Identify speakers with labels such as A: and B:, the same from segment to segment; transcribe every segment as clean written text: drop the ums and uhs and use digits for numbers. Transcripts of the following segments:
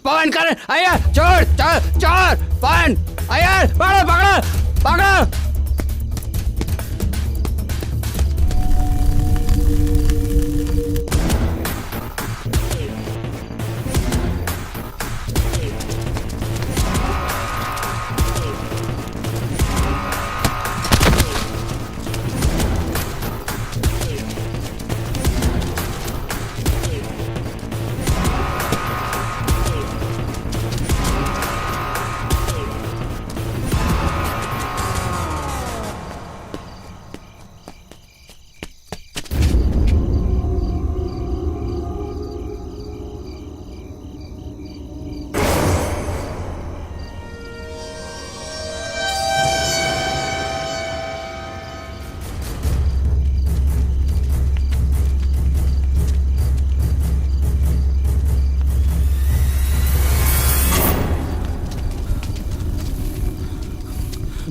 A: पवन कर आया, चोर चोर चोर पवन आया, पकड़ो पकड़ो पकड़ो।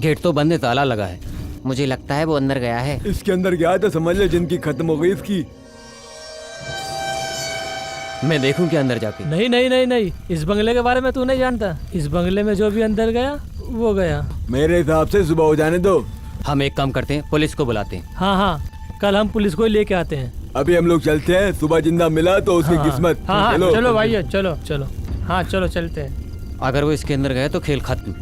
A: गेट तो बंद है, ताला लगा है। मुझे लगता है वो अंदर गया है।
B: इसके अंदर गया तो समझ ले जिंदगी खत्म हो गई इसकी।
A: मैं देखूं क्या अंदर जाके?
C: नहीं नहीं नहीं नहीं, इस बंगले के बारे में तू नहीं जानता। इस बंगले में जो भी अंदर गया वो गया।
B: मेरे हिसाब से सुबह हो जाने दो।
A: हम एक काम करते हैं, पुलिस को बुलाते हैं।
C: हाँ हाँ, कल हम पुलिस को ही लेके आते हैं।
B: अभी हम लोग चलते हैं, सुबह जिंदा मिला तो उसकी
C: हाँ,
B: किस्मत।
C: हाँ हाँ, चलो भाई चलो चलो। हाँ चलो चलते हैं।
A: अगर वो इसके अंदर गए तो खेल खत्म।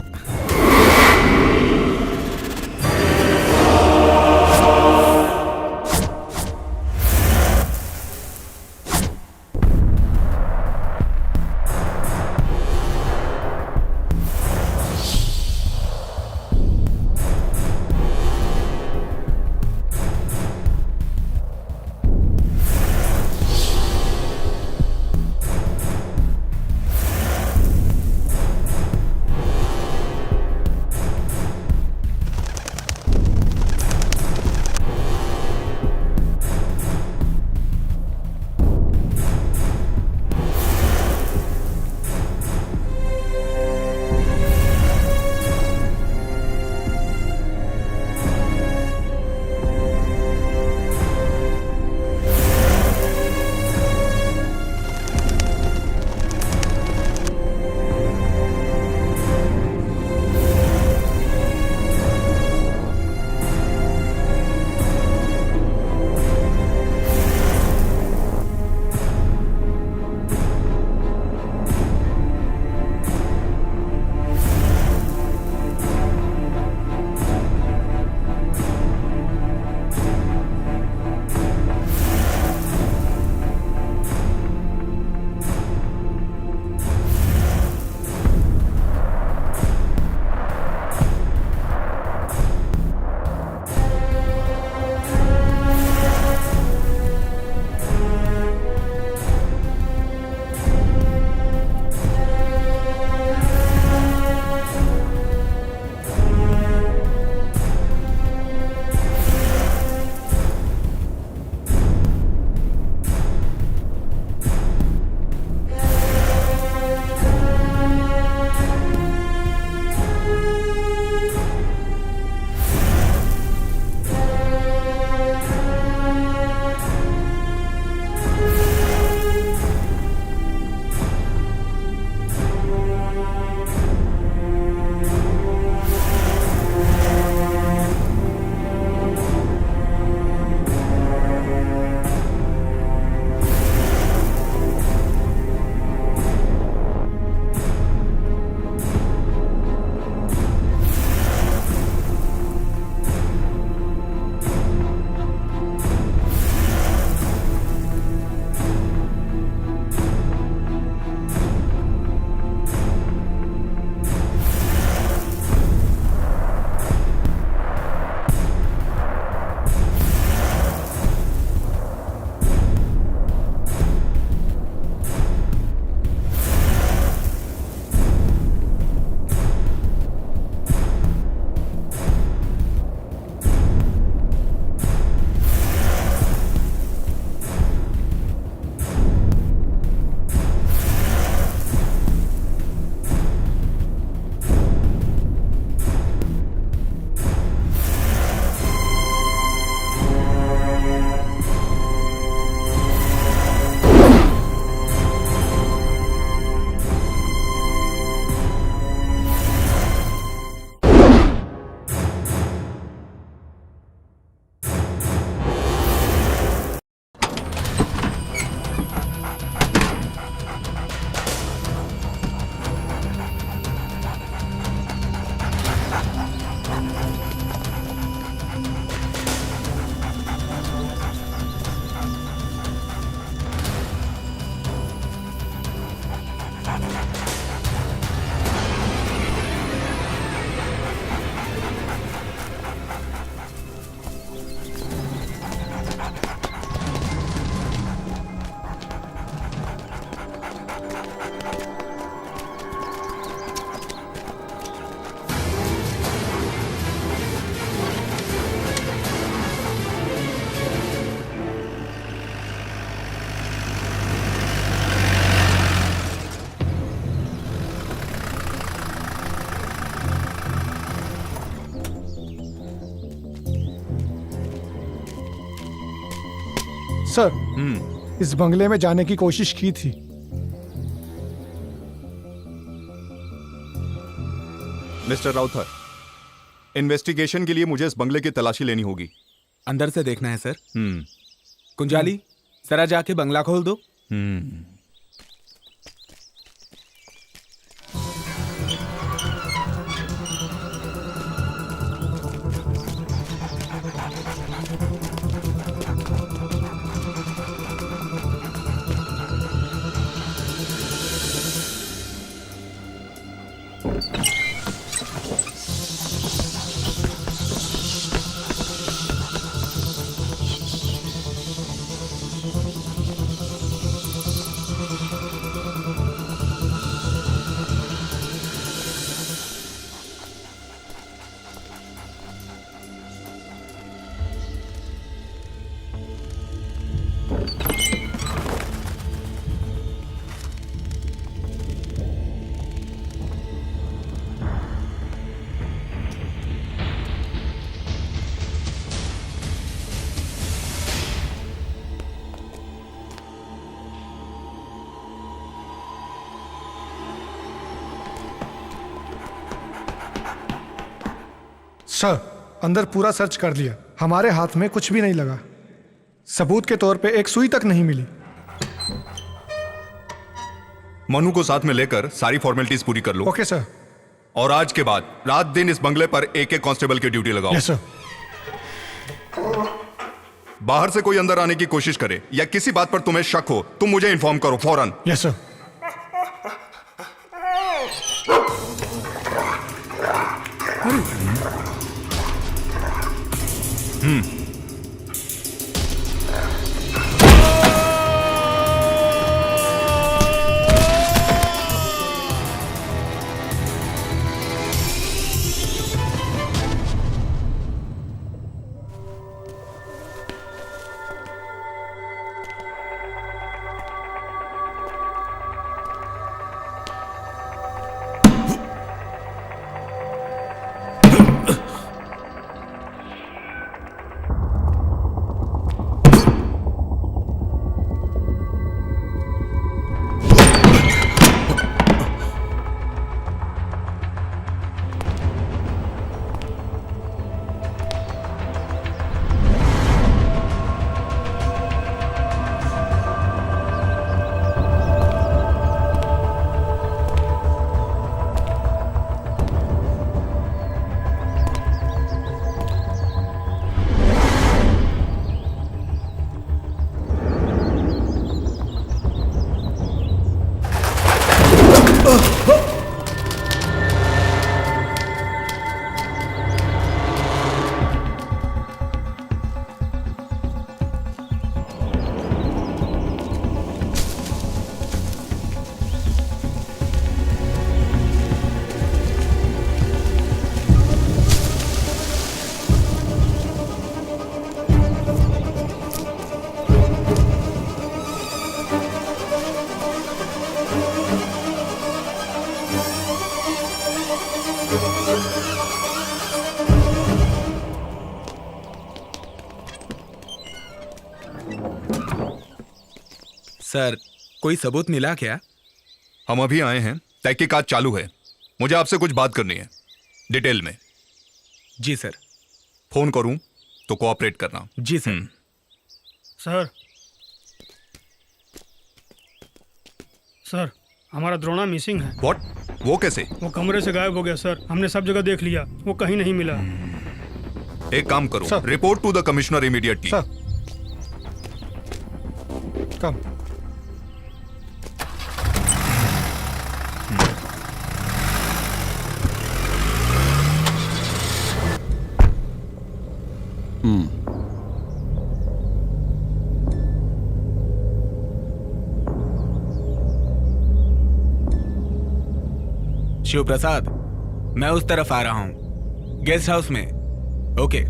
D: सर, इस बंगले में जाने की कोशिश की थी।
E: मिस्टर राउथर, इन्वेस्टिगेशन के लिए मुझे इस बंगले की तलाशी लेनी होगी।
F: अंदर से देखना है सर। कुंजाली, जरा जाके बंगला खोल दो।
D: सर, अंदर पूरा सर्च कर लिया, हमारे हाथ में कुछ भी नहीं लगा। सबूत के तौर पे एक सुई तक नहीं मिली।
E: मनु को साथ में लेकर सारी फॉर्मेलिटीज पूरी कर लो।
D: Okay sir.
E: और आज के बाद रात दिन इस बंगले पर एक एक कांस्टेबल की ड्यूटी लगाओ।
D: Yes sir.
E: बाहर से कोई अंदर आने की कोशिश करे या किसी बात पर तुम्हें शक हो, तुम मुझे इन्फॉर्म करो फौरन।
D: Yes sir.
F: सर, कोई सबूत मिला क्या?
E: हम अभी आए हैं, तहकीकात चालू है। मुझे आपसे कुछ बात करनी है, डिटेल में।
F: जी सर।
E: फोन करूं तो कोऑपरेट करना।
F: जी सर।
G: सर, हमारा द्रोणा मिसिंग है।
E: व्हाट? वो कैसे?
G: वो कमरे से गायब हो गया सर। हमने सब जगह देख लिया, वो कहीं नहीं मिला।
E: एक काम करो,
D: sir.
E: Report to the commissioner immediately.
D: Sir, come.
F: Shiv Prasad, मैं उस तरफ आ रहा हूं, गेस्ट हाउस में। ओके।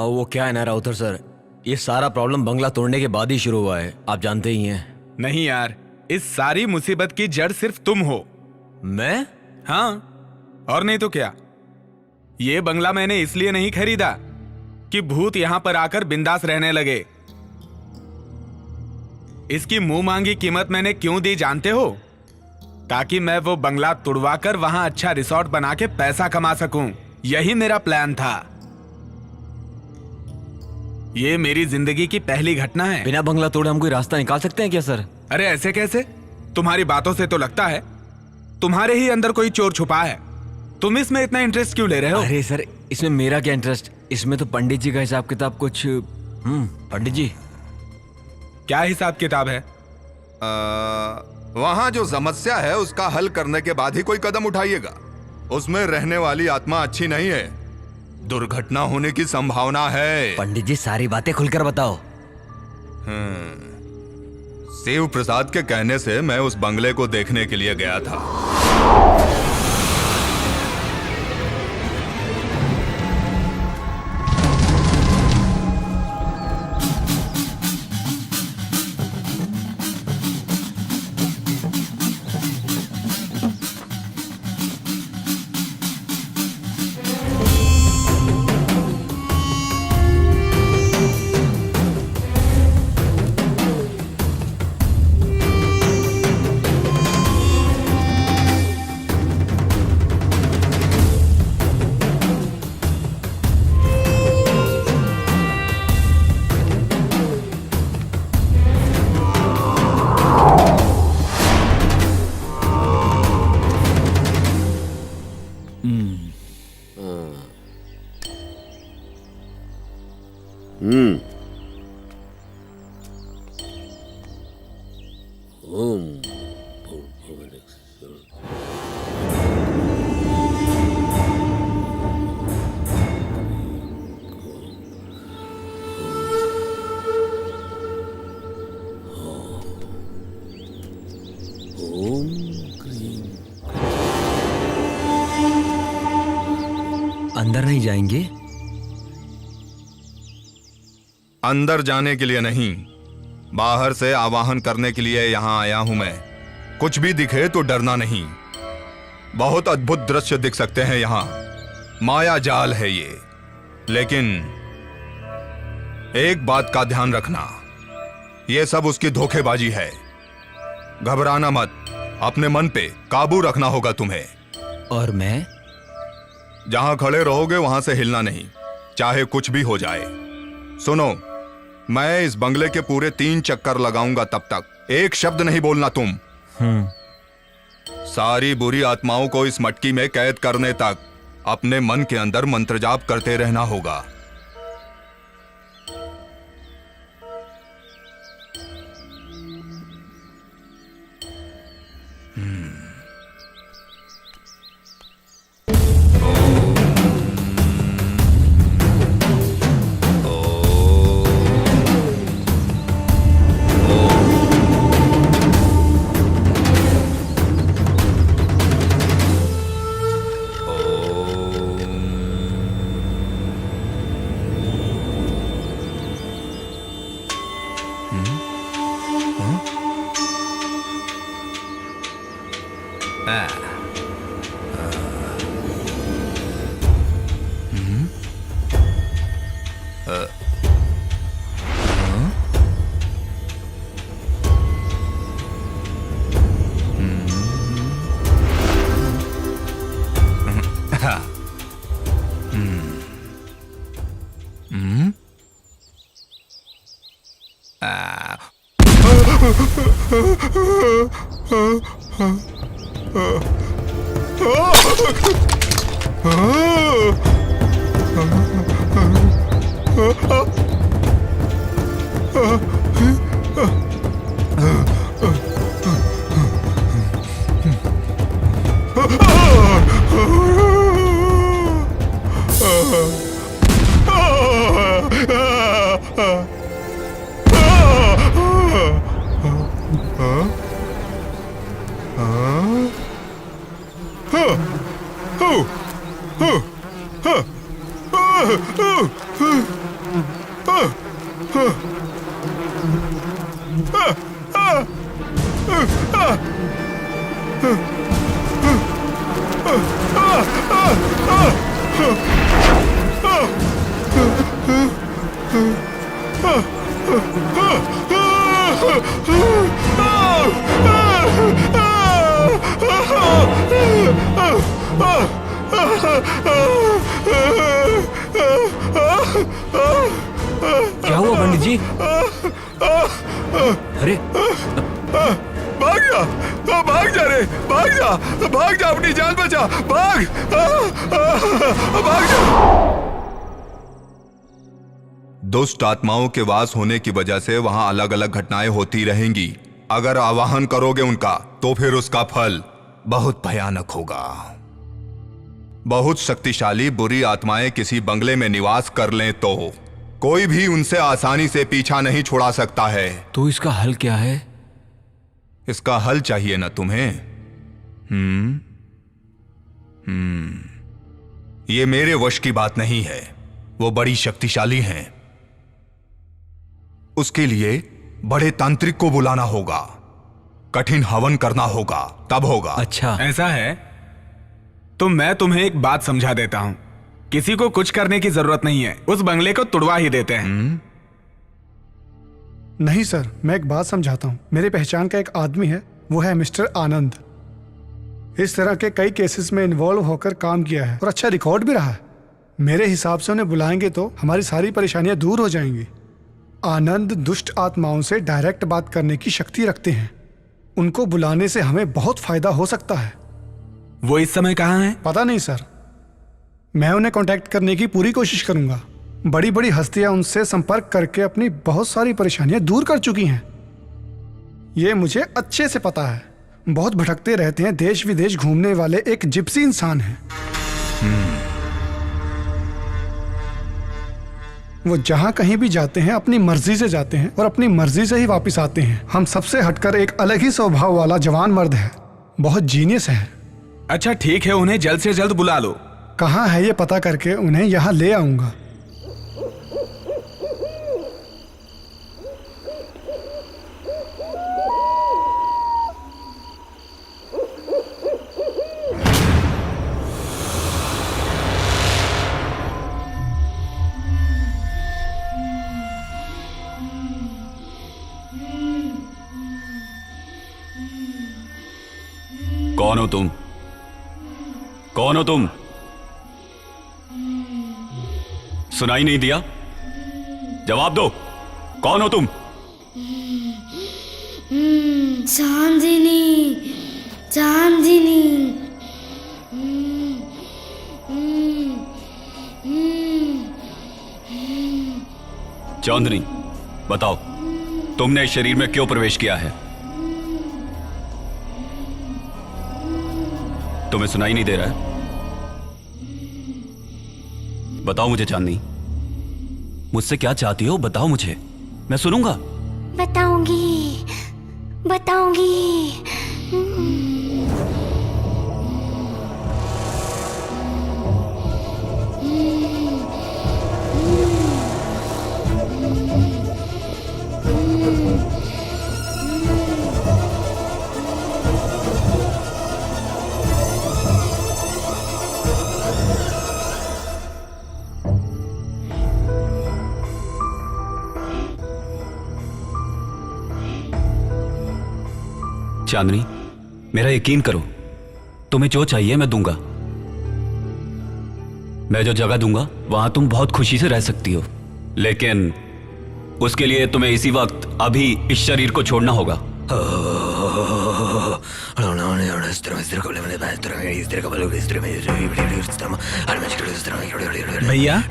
A: वो क्या है ना राउतर सर, ये सारा प्रॉब्लम बंगला तोड़ने के बाद ही शुरू हुआ है, आप जानते ही हैं।
F: नहीं यार, इस सारी मुसीबत की जड़ सिर्फ तुम हो।
A: मैं?
F: हाँ, और नहीं तो क्या। ये बंगला मैंने इसलिए नहीं खरीदा कि भूत यहां पर आकर बिंदास रहने लगे। इसकी मुंह मांगी कीमत मैंने क्यों दी जानते हो? ताकि मैं वो बंगला तुड़वाकर वहां अच्छा रिसोर्ट बना के पैसा कमा सकूं। यही मेरा प्लान था। ये मेरी जिंदगी की पहली घटना है।
A: बिना बंगला तोड़े हम कोई रास्ता निकाल सकते हैं क्या सर?
F: अरे ऐसे कैसे? तुम्हारी बातों से तो लगता है तुम्हारे ही अंदर कोई चोर छुपा है। तुम इसमें इतना इंटरेस्ट क्यों ले रहे हो?
A: अरे सर, इसमें मेरा क्या इंटरेस्ट? इसमें तो पंडित जी का हिसाब किताब कुछ। पंडित जी
F: क्या हिसाब किताब है?
E: वहां जो समस्या है उसका हल करने के बाद ही कोई कदम उठाइएगा। उसमें रहने वाली आत्मा अच्छी नहीं है, दुर्घटना होने की संभावना है।
A: पंडित जी सारी बातें खुलकर बताओ।
E: शिव प्रसाद के कहने से मैं उस बंगले को देखने के लिए गया था।
A: अंदर नहीं जाएंगे?
E: अंदर जाने के लिए नहीं, बाहर से आवाहन करने के लिए यहां आया हूं मैं। कुछ भी दिखे तो डरना नहीं। बहुत अद्भुत दृश्य दिख सकते हैं यहां, माया जाल है ये। लेकिन एक बात का ध्यान रखना, ये सब उसकी धोखेबाजी है। घबराना मत, अपने मन पे काबू रखना होगा तुम्हें।
A: और मैं?
E: जहां खड़े रहोगे वहां से हिलना नहीं, चाहे कुछ भी हो जाए। सुनो, मैं इस बंगले के पूरे 3 चक्कर लगाऊंगा, तब तक एक शब्द नहीं बोलना तुम। सारी बुरी आत्माओं को इस मटकी में कैद करने तक अपने मन के अंदर मंत्र जाप करते रहना होगा।
A: क्या हुआ पंडित जी? अरे
E: भाग जा, भाग जा रे, भाग जा, अपनी जान बचा, भाग जा। दुष्ट आत्माओं के वास होने की वजह से वहां अलग अलग घटनाएं होती रहेंगी। अगर आवाहन करोगे उनका तो फिर उसका फल बहुत भयानक होगा। बहुत शक्तिशाली बुरी आत्माएं किसी बंगले में निवास कर लें तो कोई भी उनसे आसानी से पीछा नहीं छुड़ा सकता है।
A: तो इसका हल क्या है?
E: इसका हल चाहिए ना तुम्हें? ये मेरे वश की बात नहीं है। वो बड़ी शक्तिशाली हैं। उसके लिए बड़े तांत्रिक को बुलाना होगा, कठिन हवन करना होगा, तब होगा।
A: अच्छा,
F: ऐसा है तो मैं तुम्हें एक बात समझा देता हूं। किसी को कुछ करने की जरूरत नहीं है, उस बंगले को तुड़वा ही देते हैं।
D: नहीं सर, मैं एक बात समझाता हूँ। मेरी पहचान का एक आदमी है, वो है मिस्टर आनंद। इस तरह के कई केसेस में इन्वॉल्व होकर काम किया है और अच्छा रिकॉर्ड भी रहा है। मेरे हिसाब से उन्हें बुलाएंगे तो हमारी सारी परेशानियां दूर हो जाएंगी। आनंद दुष्ट आत्माओं से डायरेक्ट बात करने की शक्ति रखते हैं। उनको बुलाने से हमें बहुत फायदा हो सकता है।
F: वो इस समय कहाँ हैं?
D: पता नहीं सर, मैं उन्हें कांटेक्ट करने की पूरी कोशिश करूंगा। बड़ी बड़ी हस्तियां उनसे संपर्क करके अपनी बहुत सारी परेशानियां दूर कर चुकी हैं। ये मुझे अच्छे से पता है। बहुत भटकते रहते हैं, देश विदेश घूमने वाले एक जिप्सी इंसान हैं। वो जहां कहीं भी जाते हैं अपनी मर्जी से जाते हैं और अपनी मर्जी से ही वापस आते हैं। हम सबसे हटकर एक अलग ही स्वभाव वाला जवान मर्द है, बहुत जीनियस है।
F: अच्छा ठीक है, उन्हें जल्द से जल्द बुला लो।
D: कहाँ है ये पता करके उन्हें यहाँ ले आऊंगा।
H: कौन हो तुम? कौन हो तुम? सुनाई नहीं दिया? जवाब दो, कौन हो तुम?
I: चांदनी, चांदनी।
H: चांदनी, बताओ तुमने इस शरीर में क्यों प्रवेश किया है? तुम्हें सुनाई नहीं दे रहा है? बताओ मुझे चांदनी, मुझसे क्या चाहती हो? बताओ मुझे, मैं सुनूंगा।
I: बताऊंगी, बताऊंगी।
H: चांदनी, मेरा यकीन करो, तुम्हें जो चाहिए मैं दूंगा। मैं जो जगह दूंगा वहां तुम बहुत खुशी से रह सकती हो, लेकिन उसके लिए तुम्हें इसी वक्त अभी इस शरीर को छोड़ना होगा।
F: भैया,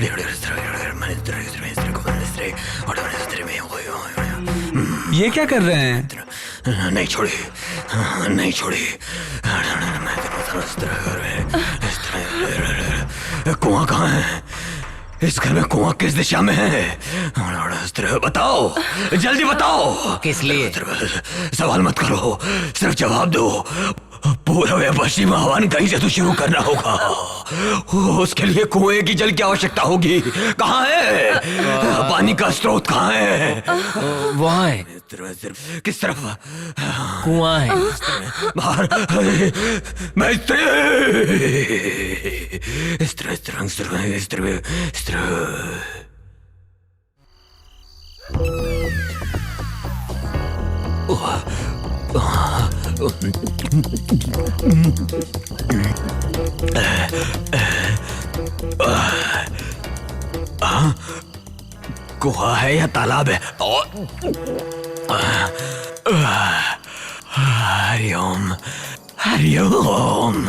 F: ये क्या कर रहे हैं?
A: नहीं छोड़ी, नहीं छोड़ी। कुआं कहाँ है? इस घर में कुआं किस दिशा में है? बताओ, जल्दी बताओ।
J: किस लिए?
A: सवाल मत करो, सिर्फ जवाब दो।
H: पूर्व या पश्चिम आह्वान कहीं से तो शुरू करना होगा। उसके लिए कुएं की जल की आवश्यकता होगी। कहाँ है पानी का स्रोत? कहाँ है?
A: वहाँ है।
H: किस तरफ?
A: कुआं है।
H: बाहर। मैं गुहा है या तालाब है? हरिओम हरिओम।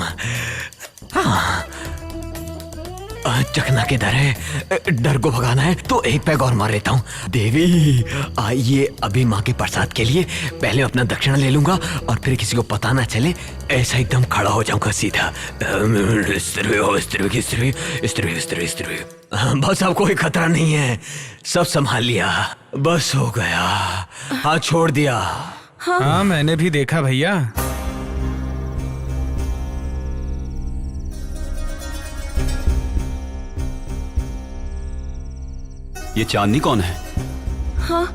H: चकना किधर है? डर को भगाना है तो एक पैग और मार लेता हूँ। देवी आइए, अभी माँ के प्रसाद के लिए पहले अपना दक्षिणा ले लूंगा और फिर किसी को पता ना चले, ऐसा एकदम खड़ा हो जाऊंगा सीधा। बस अब कोई खतरा नहीं है, सब संभाल लिया, बस हो गया। हाँ छोड़ दिया।
F: हाँ मैंने भी देखा भैया।
H: ये चांदनी कौन है?
J: हाँ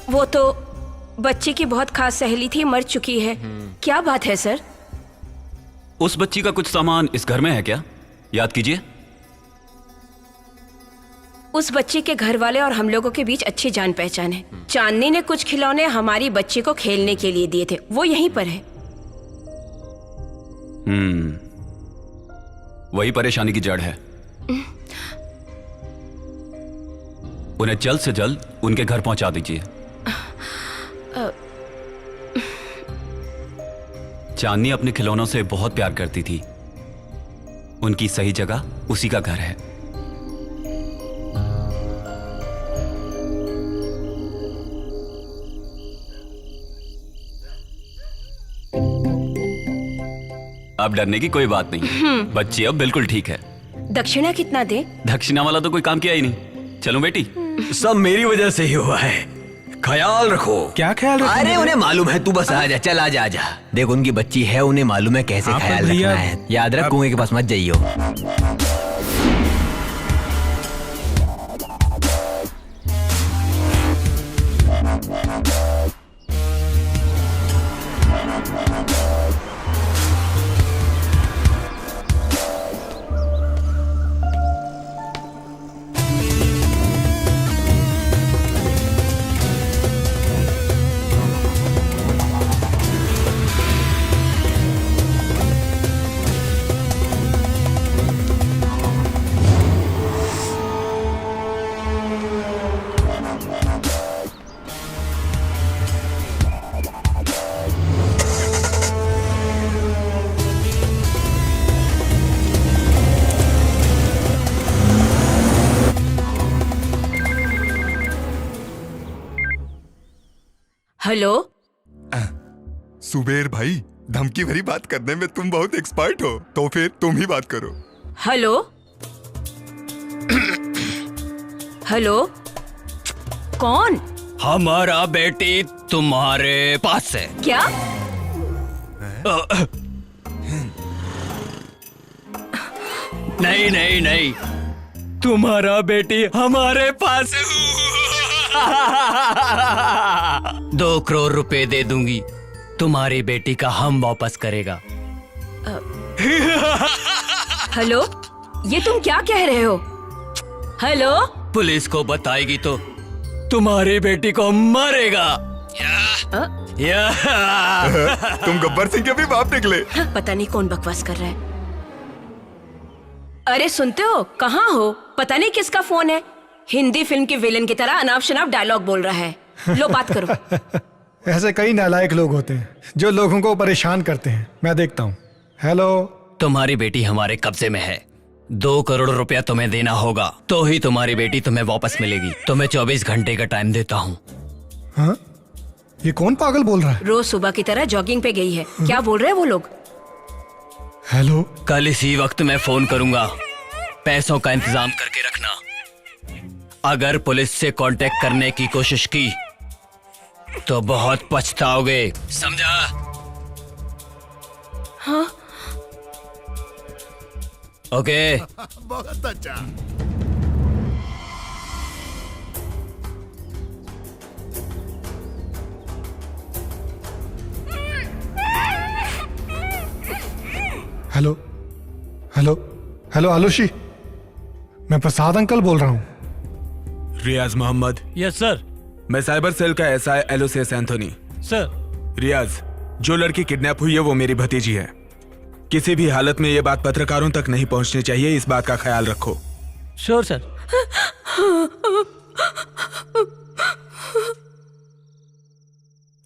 J: वो तो बच्ची की बहुत खास सहेली थी, मर चुकी है। क्या बात है सर?
H: उस बच्ची का कुछ सामान इस घर में है क्या? याद कीजिए।
J: उस बच्ची के घर वाले और हम लोगों के बीच अच्छी जान पहचान है। चांदनी ने कुछ खिलौने हमारी बच्ची को खेलने के लिए दिए थे, वो यहीं पर है।
H: वही परेशानी की जड़ है। उन्हें जल्द से जल्द उनके घर पहुंचा दीजिए। चांदनी अपने खिलौनों से बहुत प्यार करती थी, उनकी सही जगह उसी का घर है। अब डरने की कोई बात नहीं, बच्ची अब बिल्कुल ठीक है।
J: दक्षिणा कितना दे?
H: दक्षिणा वाला तो कोई काम किया ही नहीं। चलो बेटी, सब मेरी वजह से ही हुआ है, ख्याल रखो।
F: क्या ख्याल रखो?
A: अरे उन्हें मालूम है, तू बस आ जा, चल आ जा, आजा। देख उनकी बच्ची है, उन्हें मालूम है कैसे
F: हाँ,
A: ख्याल
F: भैया,
A: रखना है। याद रख, कुएं के पास मत जाइयो।
J: हेलो
E: सुबेर भाई, धमकी भरी बात करने में तुम बहुत एक्सपर्ट हो, तो फिर तुम ही बात करो।
J: हेलो हेलो, कौन?
A: हमारा बेटी तुम्हारे पास है।
J: क्या?
A: नहीं नहीं नहीं, तुम्हारा बेटी हमारे पास है। 2 करोड़ रुपए दे दूंगी, तुम्हारी बेटी का हम वापस करेगा।
J: हेलो, ये तुम क्या कह रहे हो? हेलो,
A: पुलिस को बताएगी तो तुम्हारी बेटी को मारेगा।
E: तुम गब्बर सिंह के भी बाप निकले।
J: पता नहीं कौन बकवास कर रहा है। अरे सुनते हो, कहाँ हो? पता नहीं किसका फोन है। हिंदी फिल्म के विलेन की तरह अनाप शनाप डायलॉग बोल रहा है। लो बात करो।
D: ऐसे कई नालायक लोग होते हैं जो लोगों को परेशान करते हैं। मैं देखता हूँ। हेलो,
A: तुम्हारी बेटी हमारे कब्जे में है। 2 करोड़ रुपया तुम्हें देना होगा, तो ही तुम्हारी बेटी तुम्हें वापस मिलेगी। तुम्हें 24 घंटे का टाइम देता हूँ।
D: हाँ? ये कौन पागल बोल रहा है?
J: रोज सुबह की तरह जॉगिंग पे गई है। क्या बोल रहे हैं वो लोग?
D: हेलो,
A: कल इसी वक्त मैं फोन करूंगा, पैसों का इंतजाम करके रखना। अगर पुलिस से कांटेक्ट करने की कोशिश की तो बहुत पछताओगे, समझा?
J: हाँ।
A: ओके।
K: बहुत अच्छा।
D: हेलो हेलो हेलो आलूशी, मैं प्रसाद अंकल बोल रहा हूँ।
F: रियाज मोहम्मद।
C: Yes sir.
F: मैं साइबर सेल का SI Aloysius Anthony.
C: Sir.
F: Riyaz, जो लड़की किडनैप हुई है वो मेरी भतीजी है। किसी भी हालत में ये बात पत्रकारों तक नहीं पहुंचनी चाहिए, इस बात का ख्याल रखो।
C: Sure sir.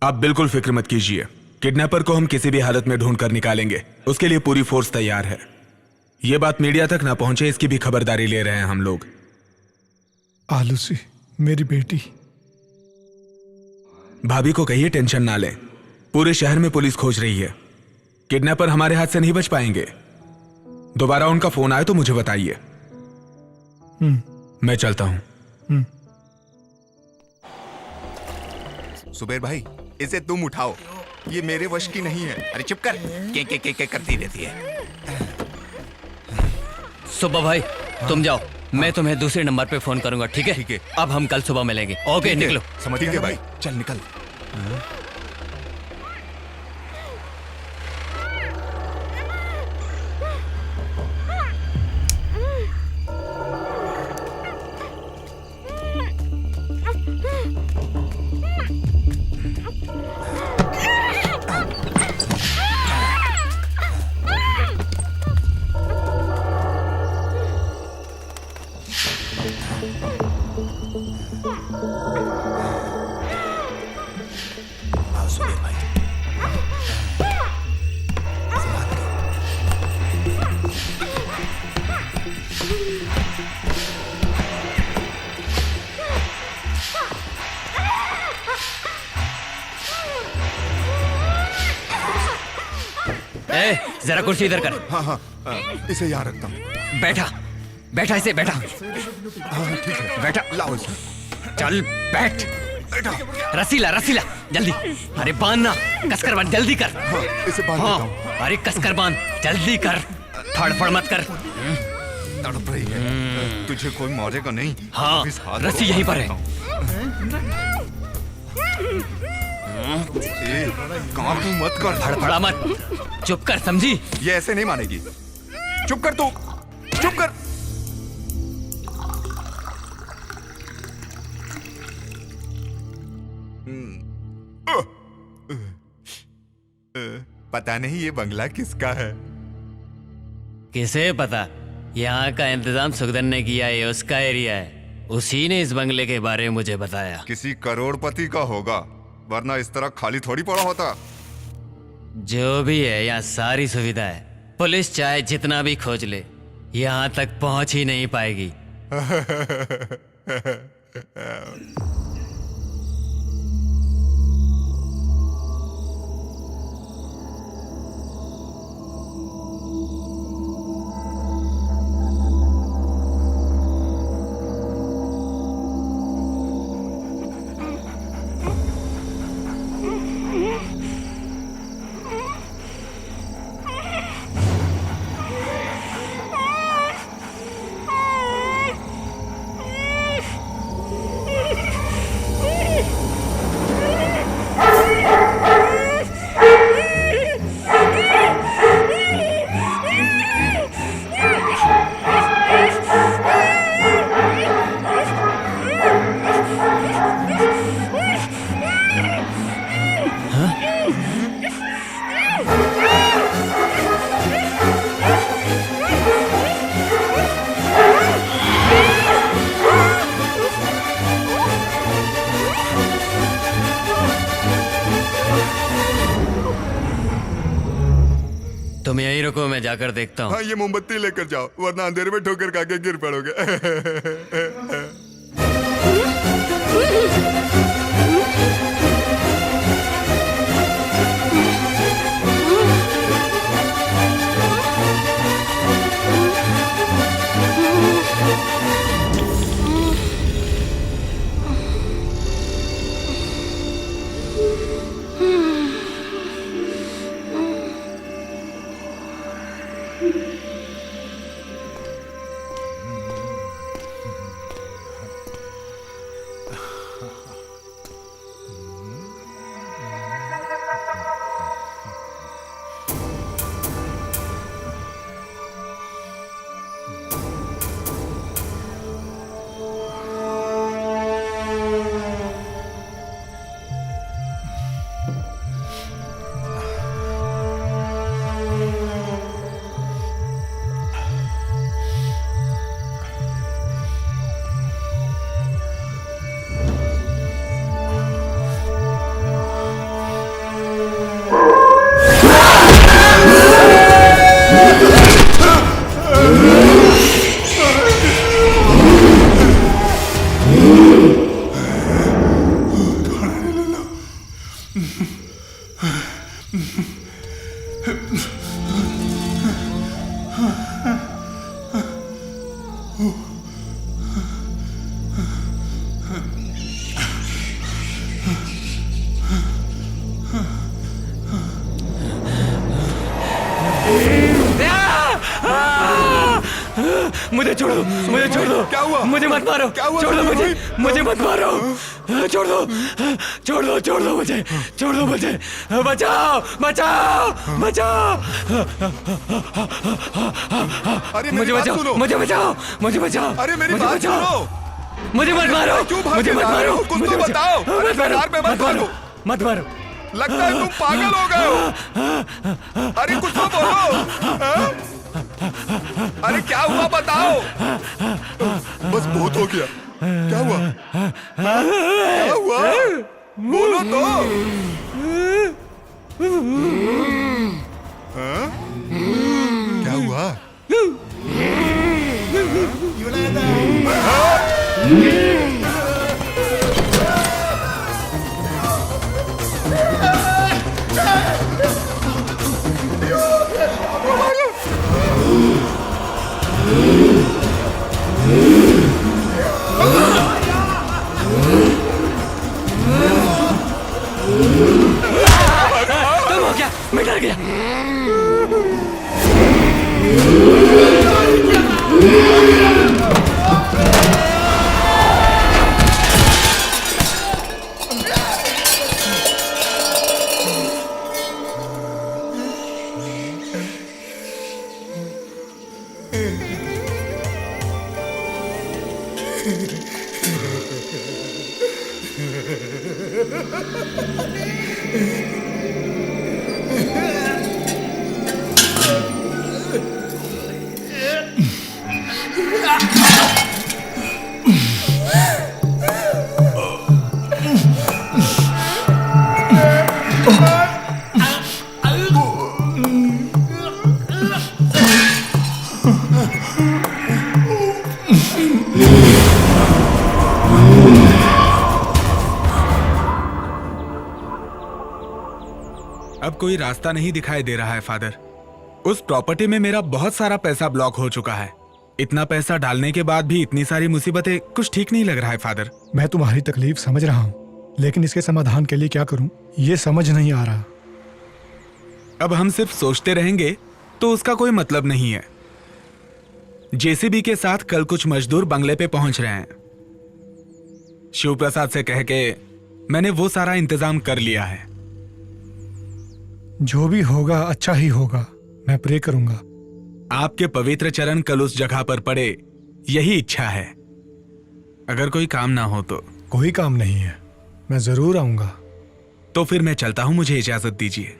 F: आप बिल्कुल फिक्र मत कीजिए, किडनैपर को हम किसी भी हालत में ढूंढ कर निकालेंगे। उसके लिए पूरी फोर्स तैयार है। ये बात मीडिया तक ना पहुंचे इसकी भी खबरदारी ले रहे हैं हम लोग।
D: आलूसी मेरी बेटी।
F: भाभी को कहिए टेंशन ना लें, पूरे शहर में पुलिस खोज रही है। किडनैपर हमारे हाथ से नहीं बच पाएंगे। दोबारा उनका फोन आए तो मुझे बताइए। मैं चलता हूं।
E: सुबेर भाई, इसे तुम उठाओ, ये मेरे वश की नहीं है।
K: अरे चुप कर, के करती रहती है।
A: सुबह भाई, तुम जाओ, मैं तुम्हें दूसरे नंबर पे फोन करूंगा, ठीक है?
E: ठीक है।
A: अब हम कल सुबह मिलेंगे। ओके, निकलो।
E: समझ गए भाई, चल निकल।
A: जरा कुर्सी इधर कर।
E: हाँ हाँ, इसे यहाँ रखता हूँ।
A: बैठा बैठा, इसे बैठा।
E: हाँ ठीक है,
A: बैठा।
E: लाओ इसे।
A: चल बैठ। रसीला रसीला, जल्दी। अरे बांध ना, कसकर बांध, जल्दी कर।
E: हाँ, इसे बांध देता हूँ।
A: हाँ, अरे कसकर बांध, जल्दी कर। फड़फड़ मत कर।
E: तड़प रही है, तुझे कोई मारेगा नहीं।
A: हाँ,
E: इस हाथ
A: रस्सी
E: को
A: यहीं पर है।
E: काम मत कर।
A: फड़फड़ा मत, चुप कर, समझी?
E: ये ऐसे नहीं मानेगी। चुप कर तू, चुप कर। पता नहीं ये बंगला किसका है।
A: किसे पता? यहाँ का इंतजाम सुखदन ने किया है, उसका एरिया है। उसी ने इस बंगले के बारे में मुझे बताया।
E: किसी करोड़पति का होगा, वरना इस तरह खाली थोड़ी पड़ा होता।
A: जो भी है, यहाँ सारी सुविधा है। पुलिस चाहे जितना भी खोज ले, यहाँ तक पहुंच ही नहीं पाएगी। तुम यहीं रुको, मैं जाकर देखता हूँ।
E: हाँ, ये मोमबत्ती लेकर जाओ, वरना अंधेरे में ठोकर खा के गिर पड़ोगे।
A: मुझे छोड़ दो, मुझे छोड़ दो।
E: क्या हुआ?
A: मुझे मत मारो,
E: क्या हुआ?
A: छोड़ दो मुझे,
E: रोहित?
A: मुझे मत मारो, छोड़ दो, छोड़ दो, छोड़ दो मुझे, छोड़ दो मुझे, बचाओ, बचाओ, बचाओ,
E: अरे
A: मुझे
E: मेरी बात
A: बचाओ,
E: सुनो।
A: मुझे बचाओ, मुझे बचाओ,
E: अरे मेरी
A: मुझे
E: बात
A: बचाओ,
E: सुनो।
A: मुझे मत मारो,
E: क्यों भाग
A: मुझे
E: के
A: मत
E: जा रहे
A: मारो,
E: हो? कुछ
A: मुझे
E: तो
A: बचाओ,
E: बताओ। अरे
A: मत मारो,
E: बेकार में मत
A: मत मारो,
E: भागो।
A: मत मारो।
E: लगता है तुम पागल हो गए हो। अरे कुछ तो बोलो। हाँ? अरे क्या हुआ बताओ। बस बहुत हो गया। क्या हुआ? हाँ? क्या हुआ? बोलो तो। हाँ? क्या हुआ?
A: तुम हो क्या? मैं डर गया।
F: अब कोई रास्ता नहीं दिखाई दे रहा है फादर। उस प्रॉपर्टी में मेरा बहुत सारा पैसा ब्लॉक हो चुका है। इतना पैसा डालने के बाद भी इतनी सारी मुसीबतें, कुछ ठीक नहीं लग रहा है फादर।
D: मैं तुम्हारी तकलीफ समझ रहा हूँ, लेकिन इसके समाधान के लिए क्या करूँ ये समझ नहीं आ रहा।
F: अब हम सिर्फ सोचते रहेंगे तो उसका कोई मतलब नहीं है। जेसीबी के साथ कल कुछ मजदूर बंगले पे पहुंच रहे हैं। शिव प्रसाद से कह के मैंने वो सारा इंतजाम कर लिया है।
D: जो भी होगा अच्छा ही होगा, मैं प्रे करूंगा।
F: आपके पवित्र चरण कल उस जगह पर पड़े, यही इच्छा है। अगर कोई काम ना हो तो।
D: कोई काम नहीं है, मैं जरूर आऊंगा।
F: तो फिर मैं चलता हूं, मुझे इजाजत दीजिए।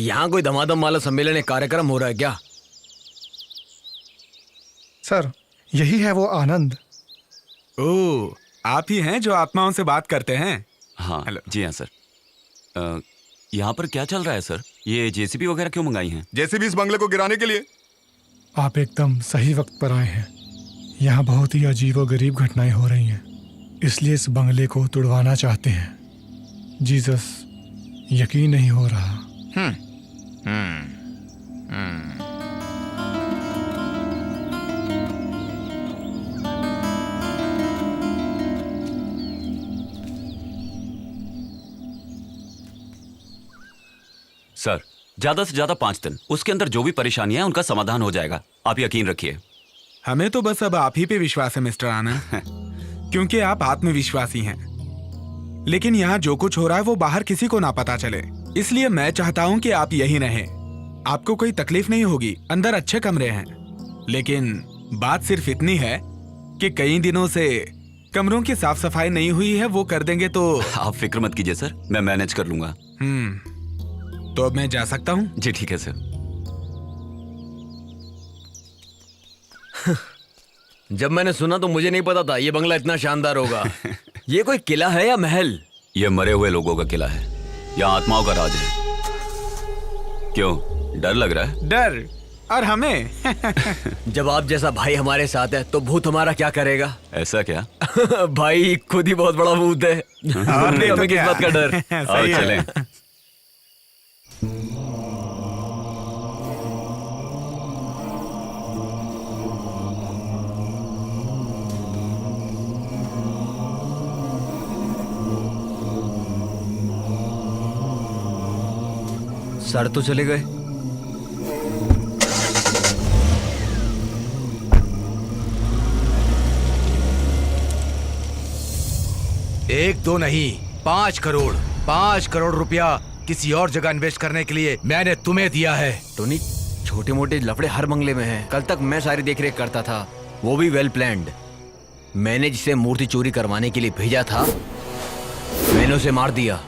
H: यहाँ कोई धमाधम वाला सम्मेलन या कार्यक्रम हो रहा है क्या?
D: सर, यही है वो आनंद।
F: ओह, आप ही हैं जो आत्माओं से बात करते हैं?
L: हाँ
F: हेलो।
L: जी हाँ सर। यहाँ पर क्या चल रहा है सर? ये जेसीबी वगैरह क्यों मंगाई हैं?
E: जेसीबी इस बंगले को गिराने के लिए।
D: आप एकदम सही वक्त पर आए हैं। यहाँ बहुत ही अजीबोगरीब घटनाएं हो रही हैं, इसलिए इस बंगले को तुड़वाना चाहते हैं। जीसस, यकीन नहीं हो रहा।
L: सर ज्यादा से ज्यादा 5 दिन, उसके अंदर जो भी परेशानियां हैं उनका समाधान हो जाएगा, आप यकीन रखिए।
F: हमें तो बस अब आप ही पे विश्वास है मिस्टर आनंद, क्योंकि आप आत्मविश्वासी हैं। लेकिन यहाँ जो कुछ हो रहा है वो बाहर किसी को ना पता चले, इसलिए मैं चाहता हूँ कि आप यहीं रहें। आपको कोई तकलीफ नहीं होगी, अंदर अच्छे कमरे हैं। लेकिन बात सिर्फ इतनी है कि कई दिनों से कमरों की साफ सफाई नहीं हुई है, वो कर देंगे तो।
L: आप फिक्र मत कीजिए सर, मैं मैनेज कर लूंगा।
F: तो अब मैं जा सकता हूँ?
L: जी ठीक है सर।
H: जब मैंने सुना तो मुझे नहीं पता था ये बंगला इतना शानदार होगा। ये कोई किला है या महल?
L: ये मरे हुए लोगों का किला है, यहाँ आत्माओं का राज है। क्यों, डर लग रहा है?
F: डर? और हमें?
H: जब आप जैसा भाई हमारे साथ है तो भूत हमारा क्या करेगा?
L: ऐसा क्या?
H: भाई खुद ही बहुत बड़ा भूत है।
F: और नहीं तो
H: हमें किस
F: क्या?
H: बात का डर?
L: आओ
F: सही है।
L: चलें।
H: सर तो चले गए।
K: एक दो नहीं, 5 करोड़, 5 करोड़ रुपया किसी और जगह इन्वेस्ट करने के लिए मैंने तुम्हें दिया है।
H: टोनी, छोटे मोटे लफड़े हर बंगले में हैं। कल तक मैं सारी देखरेख करता था, वो भी वेल प्लान्ड। मैंने जिसे मूर्ति चोरी करवाने के लिए भेजा था, मैंने उसे मार दिया।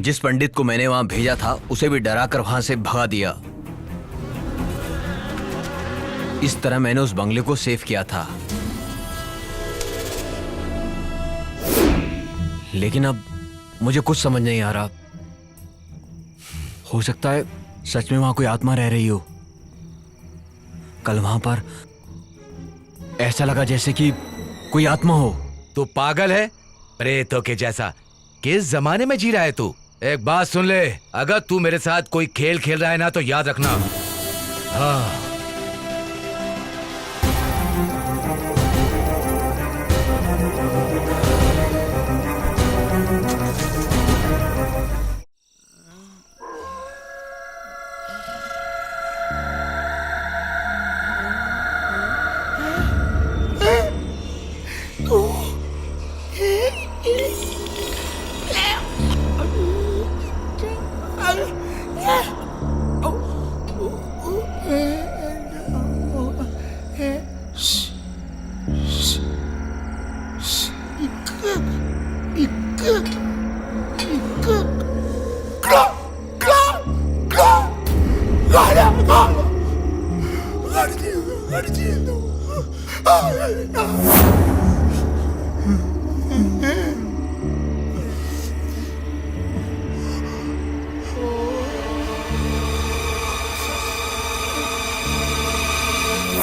H: जिस पंडित को मैंने वहां भेजा था उसे भी डराकर वहां से भगा दिया। इस तरह मैंने उस बंगले को सेव किया था। लेकिन अब मुझे कुछ समझ नहीं आ रहा। हो सकता है सच में वहां कोई आत्मा रह रही हो। कल वहां पर ऐसा लगा जैसे कि कोई आत्मा हो।
K: तू पागल है? प्रेतों के जैसा। किस जमाने में जी रहा है तू? एक बात सुन ले, अगर तू मेरे साथ कोई खेल खेल रहा है ना तो याद रखना। हाँ।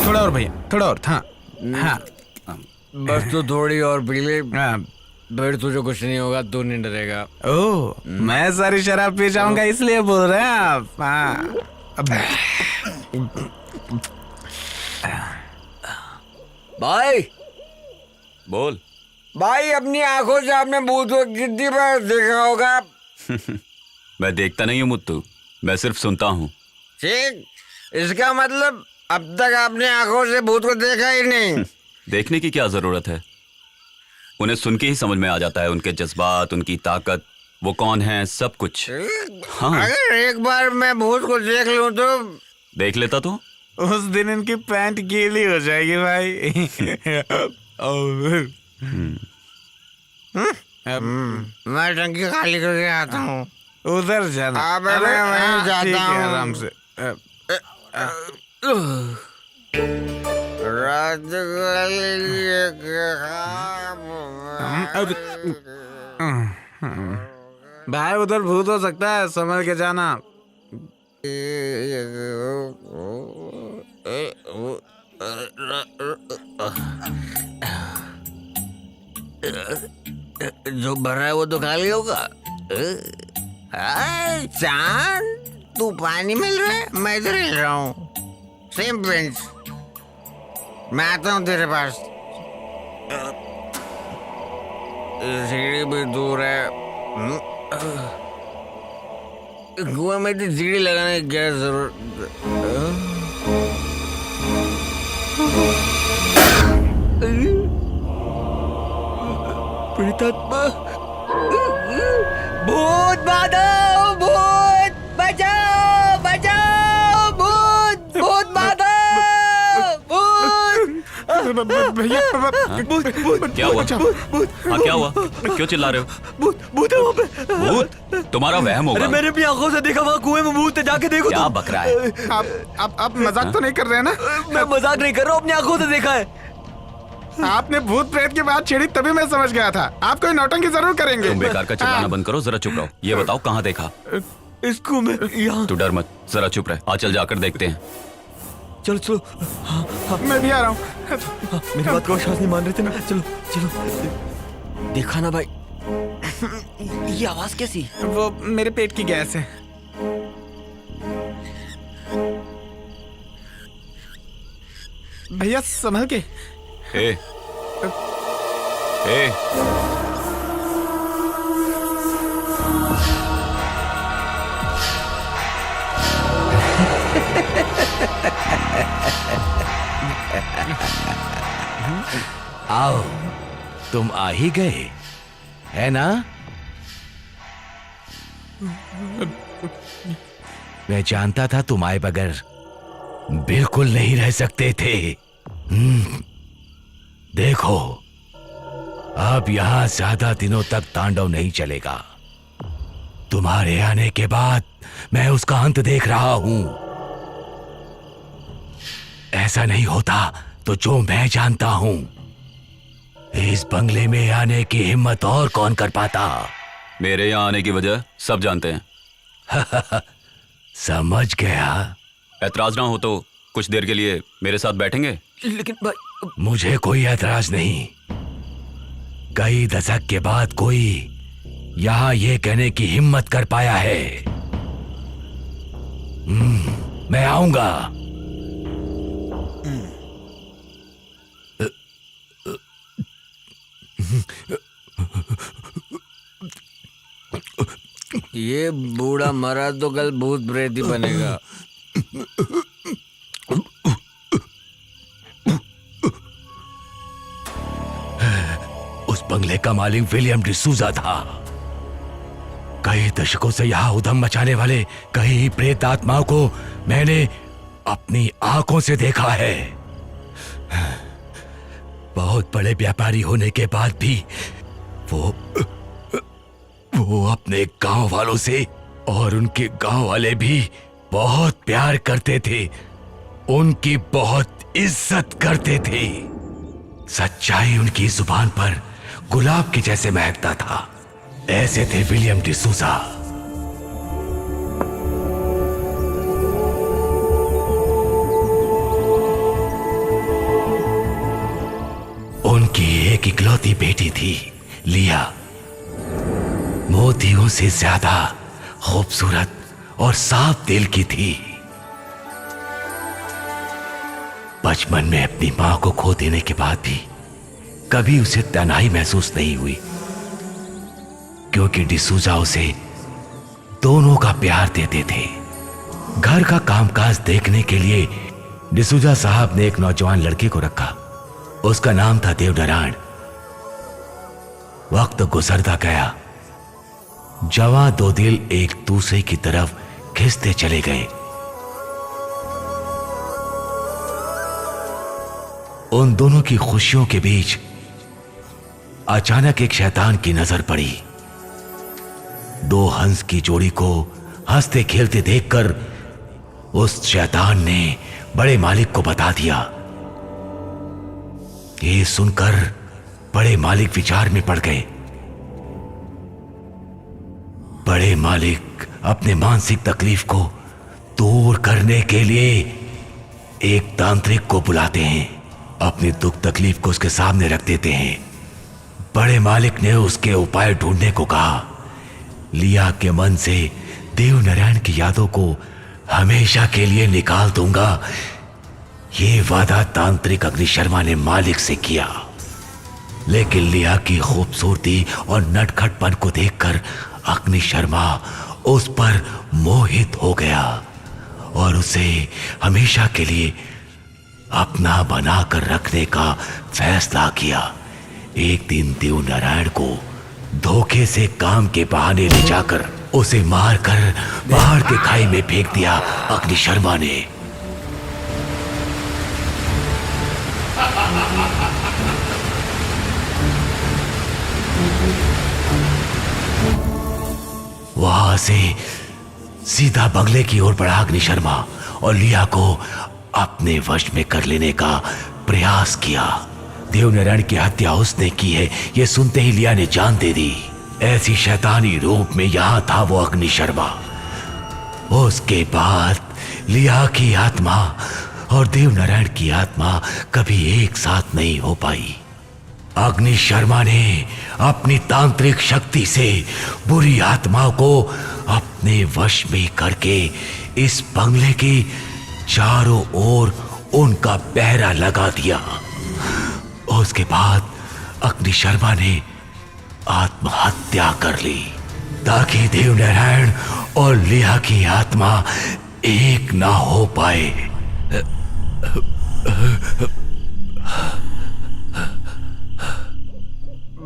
F: थोड़ा और भैया, थोड़ा और। हाँ हाँ,
H: बस तू थोड़ी और पी ले,
F: हाँ।
H: फिर तुझे कुछ नहीं होगा, तू नहीं डरेगा।
F: ओह, मैं सारी शराब पी जाऊंगा इसलिए बोल रहे हैं आप? हाँ।
H: भाई,
L: बोल।
H: भाई अपनी आंखों से आपने भूत को कितनी बार देखा होगा?
L: मैं देखता नहीं हूँ मुत्तू, मैं सिर्फ सुनता हूँ।
H: ठीक, इसका मतलब अब तक आपने आंखों से भूत को देखा ही नहीं।
L: देखने की क्या जरूरत है, उन्हें सुन के ही समझ में आ जाता है, उनके जज्बात, उनकी ताकत, वो कौन है, सब कुछ। हाँ।
H: अगर एक बार मैं भूत को देख लूं तो?
L: देख लेता तो?
F: उस दिन इनकी पैंट गीली हो जाएगी भाई।
M: मैं टंकी खाली करके आता हूँ।
F: उधर जाना।
M: अबे मैं वहीं जाता
F: ठीक है,
M: हूँ।
F: आराम से।
M: रात
F: भाई उधर भूत हो सकता है, संभल के जाना।
M: जो भरा है वो तो खाली होगा। चांद तू पानी मिल रहा है, मैं इधर हिल रहा हूँ। Same bench. मैं आता हूँ तेरे पास। सीढ़ी भी दूर है। कुएं में तो सीढ़ी लगाने की क्या जरूरत।
H: प्रेतात्मा, भूत बाधव, भूत बचाओ, बचाओ, भूत, भूत बाधव, भूत।
F: भैया
L: क्या हुआ? हाँ क्या हुआ? क्यों चिल्ला रहे हो?
H: भूत है वहाँ पे।
L: भूत? तुम्हारा वहम होगा।
H: अरे मैंने अपनी आंखों से देखा, वहाँ कुएं में भूत है, जाके देखो।
L: क्या बक रहा है?
F: आप मजाक तो नहीं कर रहे हैं ना?
H: मैं मजाक नहीं कर रहा हूँ, अपनी आंखों से देखा है।
F: आपने भूत प्रेत की बात छेड़ी तभी मैं समझ गया था। आप कोई नौटंकी जरूर करेंगे।
L: तुम बेकार का चिल्लाना बंद करो, जरा चुप रहो। ये बताओ कहाँ देखा?
H: इसको मैं यहाँ।
L: तू डर मत, जरा चुप रहे। आ चल जाकर देखते हैं।
H: चलो चलो। हाँ,
F: मैं भी आ रहा हूँ।
H: मेरी बात को विश्वास नहीं मान रहे थे ना। चलो चलो। देखा ना भाई, ये आवाज कैसी?
F: वो मेरे पेट की गैस है। भैया संभल के।
L: ए, ए,
K: आओ, तुम आ ही गए, है ना? मैं जानता था तुम आए बगैर बिल्कुल नहीं रह सकते थे। देखो, अब यहां ज्यादा दिनों तक तांडव नहीं चलेगा। तुम्हारे आने के बाद मैं उसका अंत देख रहा हूं। ऐसा नहीं होता तो जो मैं जानता हूं, इस बंगले में आने की हिम्मत और कौन कर पाता?
L: मेरे यहाँ आने की वजह सब जानते हैं।
K: समझ गया।
L: ऐतराज ना हो तो कुछ देर के लिए मेरे साथ बैठेंगे?
H: लेकिन भाई,
K: मुझे कोई ऐतराज नहीं। कई दशक के बाद कोई यहां ये कहने की हिम्मत कर पाया है। मैं आऊंगा।
M: ये बूढ़ा मरा तो कल भूत प्रेत ही बनेगा।
K: उस बंगले का मालिक विलियम डिसूजा था। कई दशकों से यहां उधम मचाने वाले कई प्रेत आत्माओं को मैंने अपनी आंखों से देखा है। बहुत बड़े व्यापारी होने के बाद भी वो अपने गांव वालों से और उनके गांव वाले भी बहुत प्यार करते थे, उनकी बहुत इज्जत करते थे। सच्चाई उनकी जुबान पर गुलाब के जैसे महकता था। ऐसे थे विलियम डिसूजा। उनकी एक इकलौती बेटी थी, लिया। मोतियों से ज्यादा खूबसूरत और साफ दिल की थी। बचपन में अपनी मां को खो देने के बाद भी कभी उसे तन्हाई महसूस नहीं हुई, क्योंकि डिसूजा उसे दोनों का प्यार देते थे। घर का कामकाज देखने के लिए डिसूजा साहब ने एक नौजवान लड़के को रखा। उसका नाम था देवनारायण। वक्त गुजरता गया, जवां दो दिल एक दूसरे की तरफ खिंचते चले गए। उन दोनों की खुशियों के बीच अचानक एक शैतान की नजर पड़ी। दो हंस की जोड़ी को हंसते खेलते देखकर उस शैतान ने बड़े मालिक को बता दिया। ये सुनकर बड़े मालिक विचार में पड़ गए। बड़े मालिक अपने मानसिक तकलीफ को दूर करने के लिए एक तांत्रिक को बुलाते हैं, अपनी दुख तकलीफ को उसके सामने रख देते हैं। बड़े मालिक ने उसके उपाय ढूंढने को कहा। लिया के मन से देव नारायण की यादों को हमेशा के लिए निकाल दूंगा, ये वादा तांत्रिक अग्नि शर्मा ने मालिक से किया। लेकिन लिया की खूबसूरती और नटखटपन को देखकर अग्नि शर्मा उस पर मोहित हो गया और उसे हमेशा के लिए अपना बनाकर रखने का फैसला किया। एक दिन देव नारायण को धोखे से काम के बहाने ले जाकर उसे मारकर पहाड़ के खाई में फेंक दिया अग्नि शर्मा ने। वहां से सीधा बंगले की ओर बढ़ा अग्नि शर्मा और लिया को अपने वश में कर लेने का प्रयास किया। देवनारायण की हत्या उसने की है, यह सुनते ही लिया ने जान दे दी। ऐसी शैतानी रूप में यहां था वो अग्नि शर्मा। उसके बाद लिया की आत्मा और देवनारायण की आत्मा कभी एक साथ नहीं हो पाई। अग्नि शर्मा ने अपनी तांत्रिक शक्ति से बुरी आत्माओं को अपने वश में करके इस बंगले के चारों ओर उनका पहरा लगा दिया। उसके बाद अग्नि शर्मा ने आत्महत्या कर ली ताकि देवनारायण और लिया की आत्मा एक ना हो पाए।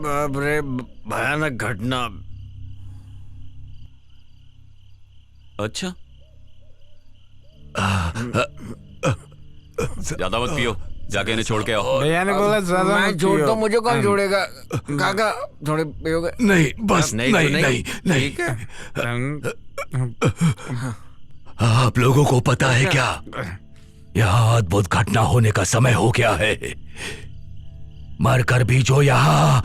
M: बाप रे, भयानक घटना।
L: अच्छा, ज्यादा मत पियो, जाके इन्हें छोड़ के आओ।
F: भैया ने बोला ज्यादा
M: मैं
F: मत
M: छोड़ता
F: पियो।
M: हूँ, मुझे कौन छोड़ेगा? काका थोड़े पियोगे?
K: नहीं, बस
M: नहीं,
K: नहीं,
M: तो
K: नहीं, नहीं,
M: ठीक है।
K: आप लोगों को पता है क्या, यहाँ अद्भुत घटना होने का समय हो गया है। मरकर भी जो यहाँ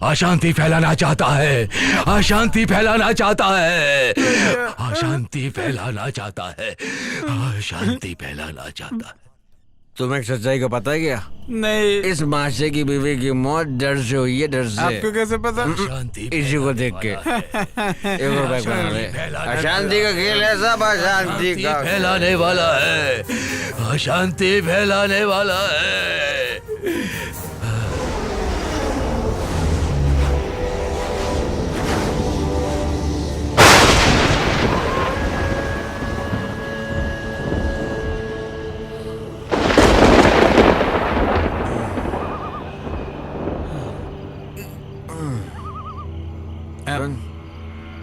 K: अशांति फैलाना चाहता है, अशांति फैलाना चाहता है, अशांति फैलाना चाहता है, अशांति फैलाना चाहता है।
M: तुम्हें एक सच्चाई का पता है क्या?
F: नहीं।
M: इस माशे की बीवी की मौत डर से हुई है, डर से।
F: आपको कैसे पता?
M: इसी को देख के। एक और बैग बना ले। अशांति का खेल है, सब अशांति का
K: फैलाने वाला है, अशांति फैलाने वाला है।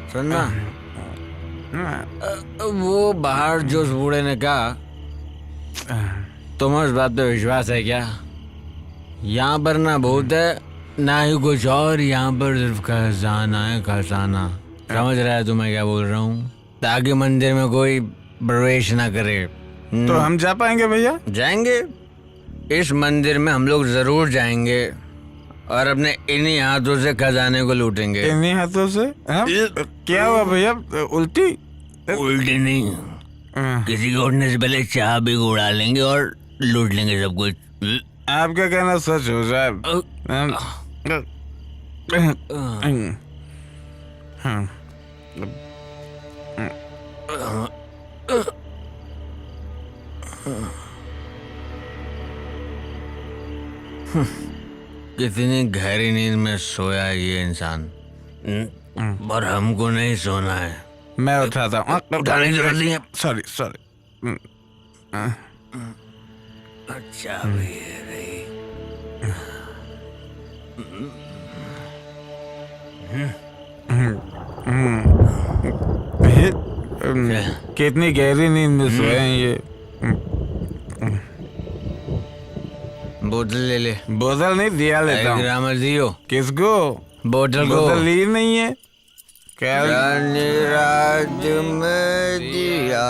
M: सुनना, वो बाहर जो उस बूढ़े ने कहा, तुम्हें उस बात पे विश्वास है क्या? यहाँ पर ना भूत है ना ही कुछ और, यहाँ पर सिर्फ खजाना है, खजाना। समझ रहा है तुम्हें क्या बोल रहा हूँ? ताकि मंदिर में कोई प्रवेश ना करे।
F: तो हम जा पाएंगे भैया?
M: जाएंगे, इस मंदिर में हम लोग जरूर जाएंगे और अपने इन्हीं हाथों से खजाने को लूटेंगे।
F: इन्हीं हाथों से? क्या हुआ भैया, उल्टी?
M: उल्टी नहीं, किसी को उठने से पहले चाह भी उड़ा लेंगे और लूट लेंगे सब कुछ।
F: आपका कहना सच हो साहब।
M: कितनी गहरी नींद में सोया है ये इंसान, पर हमको नहीं सोना है।
F: मैं उठाता हूँ।
M: उठाने की जरूरत नहीं है।
F: Sorry sorry.
M: अच्छा भी है रही।
F: कितनी गहरी नींद में सोए हैं ये।
M: बोतल ले ले।
F: बोतल नहीं दिया लेता हूँ।
M: ग्रामर दियो।
F: किसको?
M: बोतल को।
F: बोतल ली नहीं है।
M: रात में दिया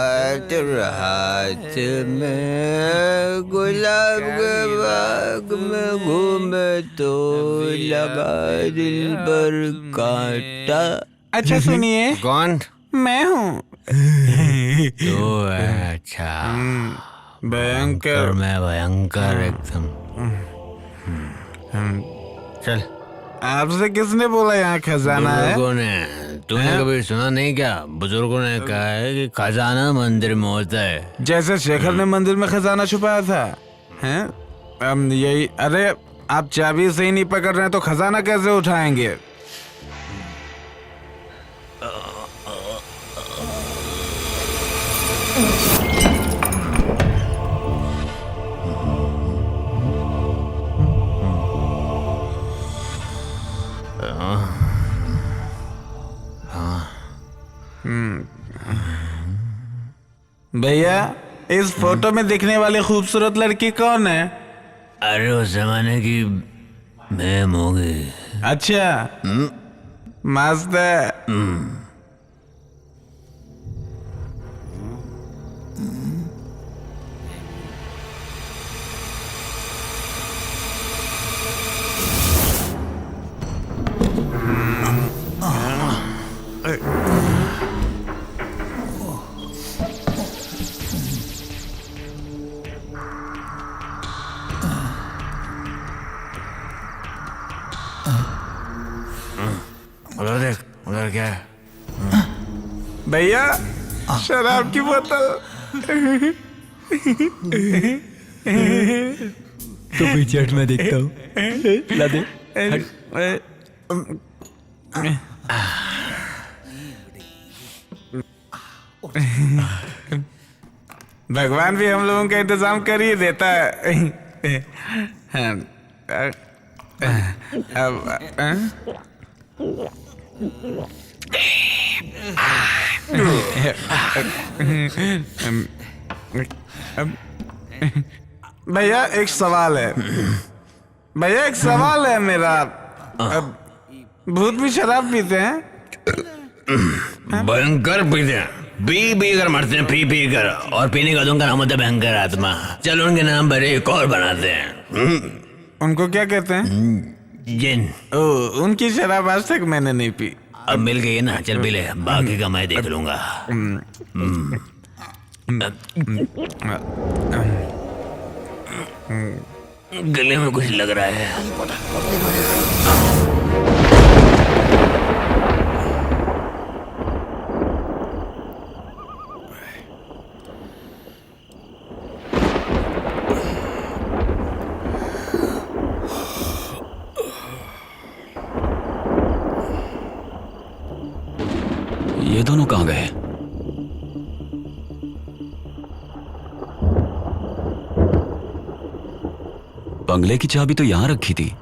M: हाथ में गुलाब के बाग में घूमे तो लगा दिल पर कांटा।
F: अच्छा सुनिए।
M: कौन?
F: मैं हूँ।
M: तो अच्छा
F: भयंकर।
M: मैं भयंकर एकदम। चल।
F: आपसे किसने बोला यहाँ खजाना है?
M: बुजुर्गों ने। तूने कभी सुना नहीं क्या? बुजुर्गों ने कहा है कि खजाना मंदिर में होता है।
F: जैसे शेखर ने मंदिर में खजाना छुपाया था, हैं? यही। अरे आप चाबी से ही नहीं पकड़ रहे हैं तो खजाना कैसे उठाएंगे? भैया इस फोटो में दिखने वाली खूबसूरत लड़की कौन है?
M: अरे उस जमाने की मैम होगी।
F: अच्छा मस्त है।
M: उधर देख, उधर क्या है?
F: भैया शराब की बोतल।
B: तो पीछे हट, मैं देखता हूँ। ला दे।
F: भगवान भी हम लोगों का इंतजाम कर ही देता है। भैया एक सवाल है। भैया एक सवाल है मेरा। भूत भी शराब पीते हैं?
M: भयंकर पीते हैं। पी कर मरते हैं, पी कर। और पीने का उनका नाम होता है भयंकर आत्मा। चलो उनके नाम पर एक और बनाते हैं।
F: उनको क्या कहते हैं?
M: जिन।
F: ओ, उनकी शराब आज तक मैंने नहीं पी।
M: अब मिल गई है ना, चल पी ले, बाकी का मैं देख लूंगा। गले में कुछ लग रहा है।
L: ये दोनों कहाँ गए? बंगले की चाबी तो यहां रखी थी।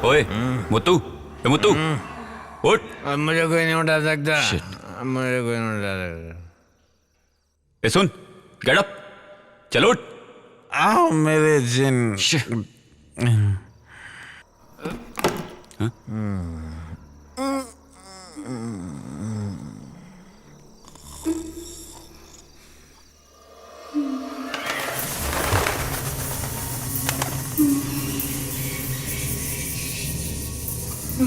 L: ओए मुत्तू, मुत्तू उठ।
M: अब मुझे कोई नहीं उठा सकता। अब मुझे कोई नहीं उठा सकता।
L: सुन, गेट अप, चलो उठ।
F: आओ मेरे जिन।
L: ए,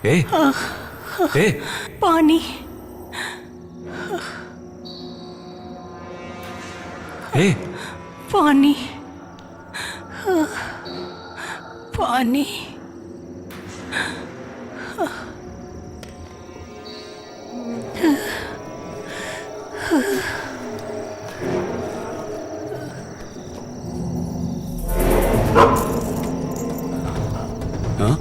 L: ए, ए,
J: पानी।
L: ए,
J: पानी। पानी।
L: हाँ?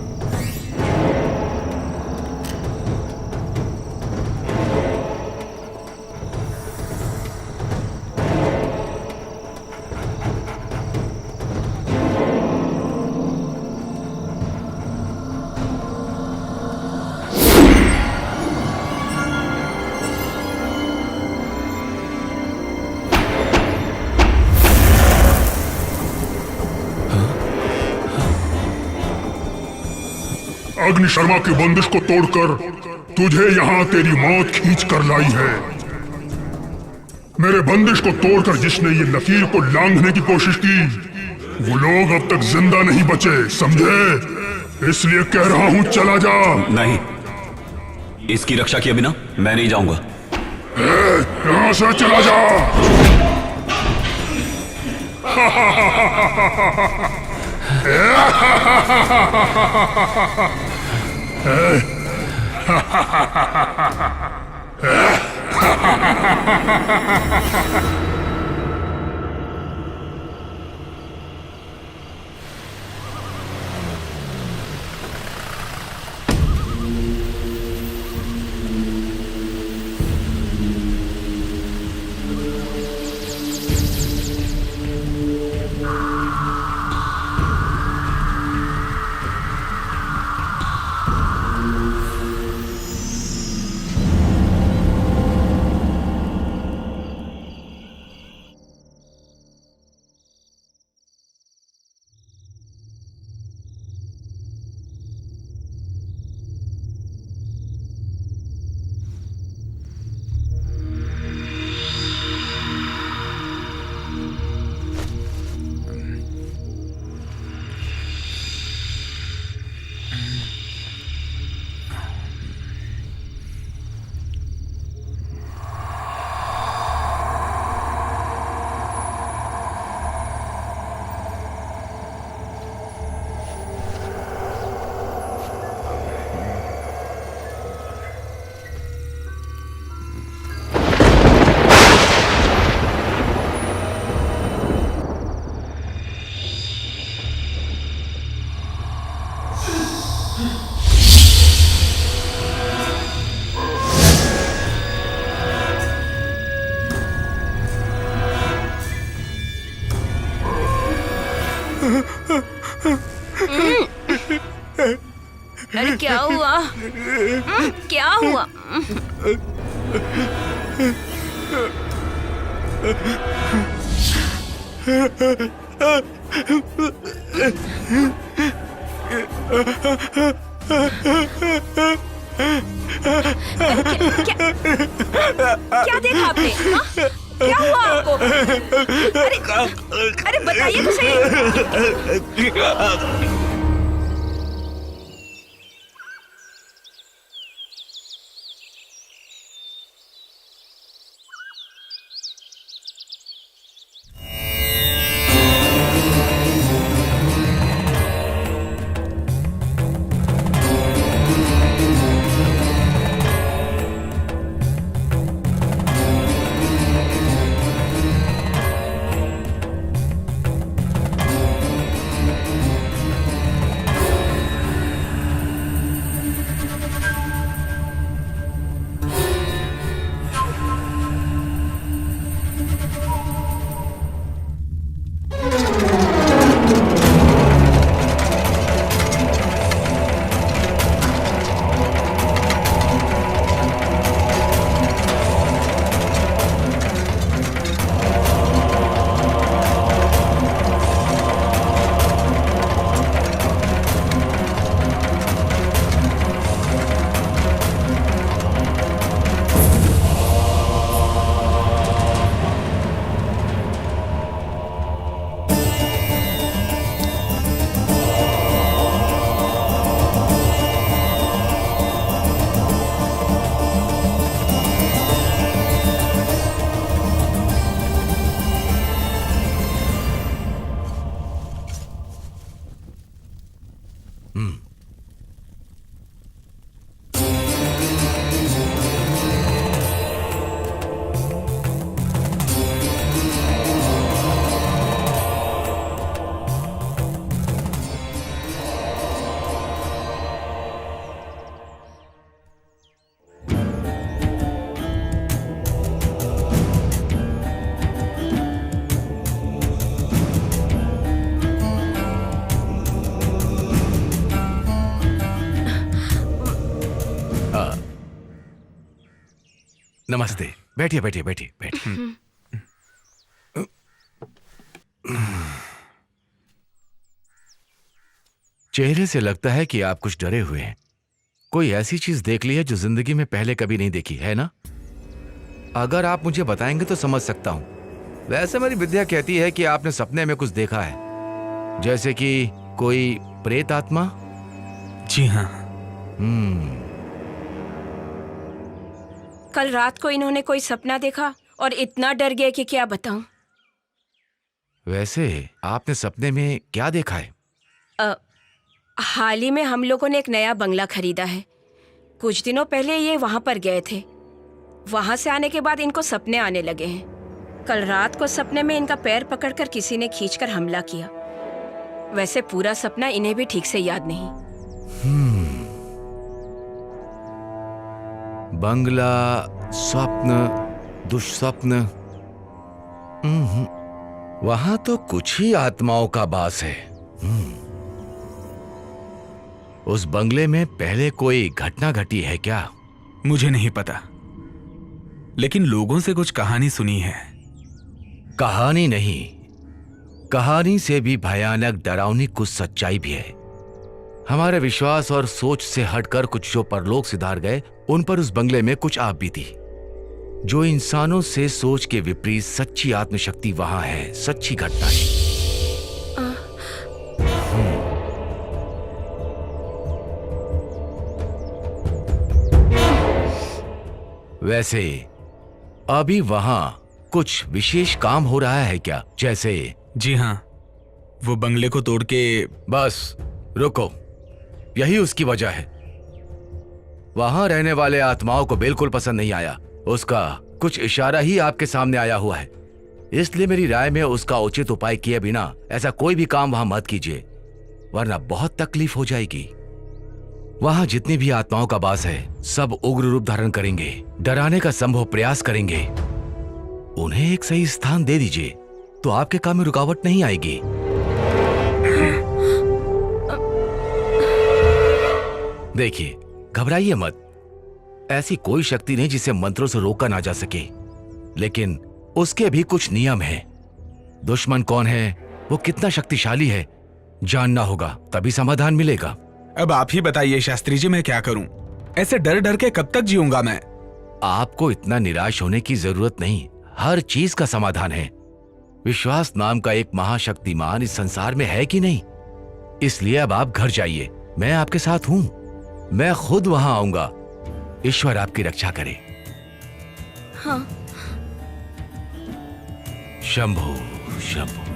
N: अग्नि शर्मा की बंदिश को तोड़कर तुझे यहाँ तेरी मौत खींच कर लाई है। मेरे बंदिश को तोड़कर जिसने ये लकीर को लांघने की कोशिश की, वो लोग अब तक जिंदा नहीं बचे, समझे? इसलिए कह रहा हूँ चला जा।
L: नहीं, इसकी रक्षा किए बिना मैं नहीं जाऊंगा।
N: यहाँ से चला जा।
J: अरे क्या हुआ? क्या हुआ? क्या देखा आपने? हाँ? क्या हुआ आपको? अरे बताइए तो सही।
K: नमस्ते। बैठिए बैठिए बैठिए बैठिए। चेहरे से लगता है कि आप कुछ डरे हुए हैं। कोई ऐसी चीज देख ली है जो जिंदगी में पहले कभी नहीं देखी है ना? अगर आप मुझे बताएंगे तो समझ सकता हूं। वैसे मेरी विद्या कहती है कि आपने सपने में कुछ देखा है, जैसे कि कोई प्रेत आत्मा।
F: जी हाँ।
J: कल रात को इन्होंने कोई सपना देखा और इतना डर गए कि क्या बताऊं।
K: वैसे आपने सपने में क्या देखा है?
J: हाल ही में हम लोगों ने एक नया बंगला खरीदा है। कुछ दिनों पहले ये वहां पर गए थे। वहां से आने के बाद इनको सपने आने लगे हैं। कल रात को सपने में इनका पैर पकड़कर किसी ने खींचकर हमला किया। वैसे पूरा सपना इन्हें भी ठीक से याद नहीं।
K: बंगला, स्वप्न, दुष्स्वप्न। वहां तो कुछ ही आत्माओं का वास है। उस बंगले में पहले कोई घटना घटी है क्या?
F: मुझे नहीं पता, लेकिन लोगों से कुछ कहानी सुनी है।
K: कहानी नहीं, कहानी से भी भयानक डरावनी कुछ सच्चाई भी है। हमारे विश्वास और सोच से हटकर कुछ जो परलोक सिधार गए, उन पर उस बंगले में कुछ आप भी थी। जो इंसानों से सोच के विपरीत सच्ची आत्मशक्ति वहां है, सच्ची घटना है। वैसे अभी वहां कुछ विशेष काम हो रहा है क्या? जैसे?
F: जी हाँ, वो बंगले को तोड़ के।
K: बस रुको, यही उसकी वजह है। वहां रहने वाले आत्माओं को बिल्कुल पसंद नहीं आया। उसका कुछ इशारा ही आपके सामने आया हुआ है। इसलिए मेरी राय में उसका उचित उपाय किए बिना ऐसा कोई भी काम वहां मत कीजिए, वरना बहुत तकलीफ हो जाएगी। वहां जितनी भी आत्माओं का वास है, सब उग्र रूप धारण करेंगे, डराने का संभव प्रयास करेंगे। उन्हें एक सही स्थान दे दीजिए तो आपके काम में रुकावट नहीं आएगी। देखिए, घबराइए मत। ऐसी कोई शक्ति नहीं जिसे मंत्रों से रोका ना जा सके, लेकिन उसके भी कुछ नियम हैं। दुश्मन कौन है, वो कितना शक्तिशाली है, जानना होगा, तभी समाधान मिलेगा।
F: अब आप ही बताइए शास्त्री जी, मैं क्या करूं? ऐसे डर डर के कब तक जीऊंगा मैं?
K: आपको इतना निराश होने की जरूरत नहीं, हर चीज का समाधान है। विश्वास नाम का एक महाशक्तिमान इस संसार में है कि नहीं, इसलिए अब आप घर जाइए, मैं आपके साथ हूं, मैं खुद वहां आऊंगा। ईश्वर आपकी रक्षा करे।
J: हाँ।
K: शंभु शंभु।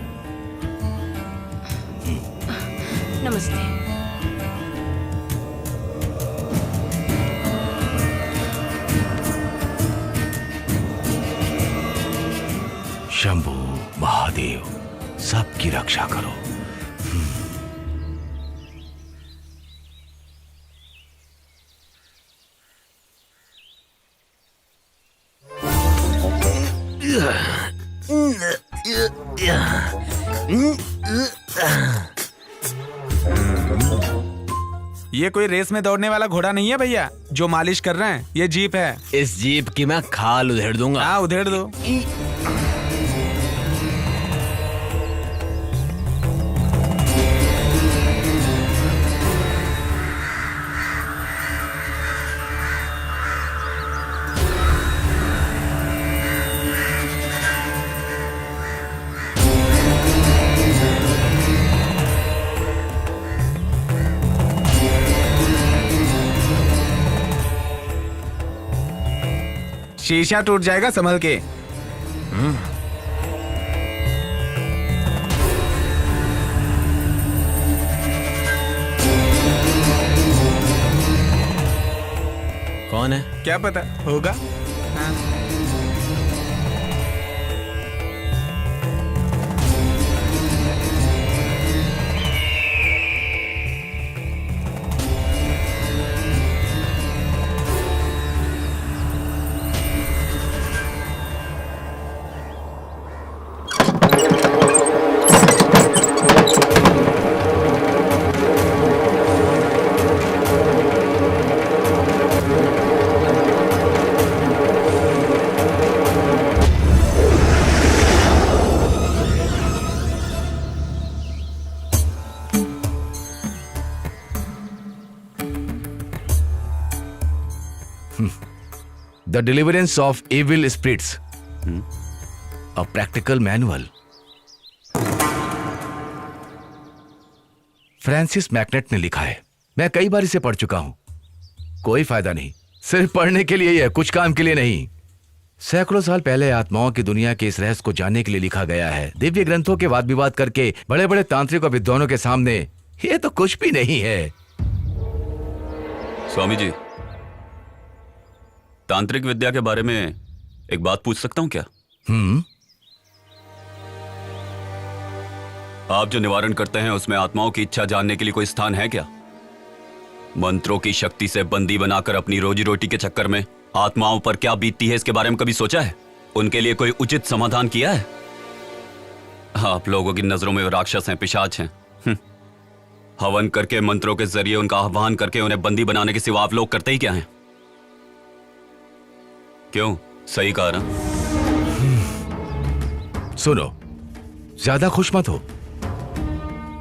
J: नमस्ते।
K: शंभु महादेव, सबकी रक्षा करो।
F: ये कोई रेस में दौड़ने वाला घोड़ा नहीं है भैया जो मालिश कर रहे हैं, ये जीप है।
M: इस जीप की मैं खाल उधेड़ दूंगा।
F: हाँ, उधेड़ दो। शीशा टूट जाएगा, संभल के।
M: कौन है?
F: क्या पता होगा। हाँ।
K: The Deliverance of Evil Spirits, a practical manual. Francis MacNutt ने लिखा है, मैं कई बार इसे पढ़ चुका हूं, कोई फायदा नहीं, सिर्फ पढ़ने के लिए ही है, कुछ काम के लिए नहीं। सैकड़ों साल पहले आत्माओं की दुनिया के इस रहस्य को जानने के लिए लिखा गया है। दिव्य ग्रंथों के वाद विवाद करके बड़े बड़े तांत्रिक और विद्वानों के सामने ये तो कुछ भी नहीं है।
L: स्वामी जी, तांत्रिक विद्या के बारे में एक बात पूछ सकता हूं क्या? आप जो निवारण करते हैं उसमें आत्माओं की इच्छा जानने के लिए कोई स्थान है क्या? मंत्रों की शक्ति से बंदी बनाकर अपनी रोजी रोटी के चक्कर में आत्माओं पर क्या बीतती है, इसके बारे में कभी सोचा है? उनके लिए कोई उचित समाधान किया है? आप लोगों की नजरों में वो राक्षस हैं, पिशाच हैं। हवन करके, मंत्रों के जरिए उनका आह्वान करके उन्हें बंदी बनाने के सिवा आप लोग करते ही क्या हैं? क्यों? सही कहा ना?
K: सुनो, ज्यादा खुश मत हो,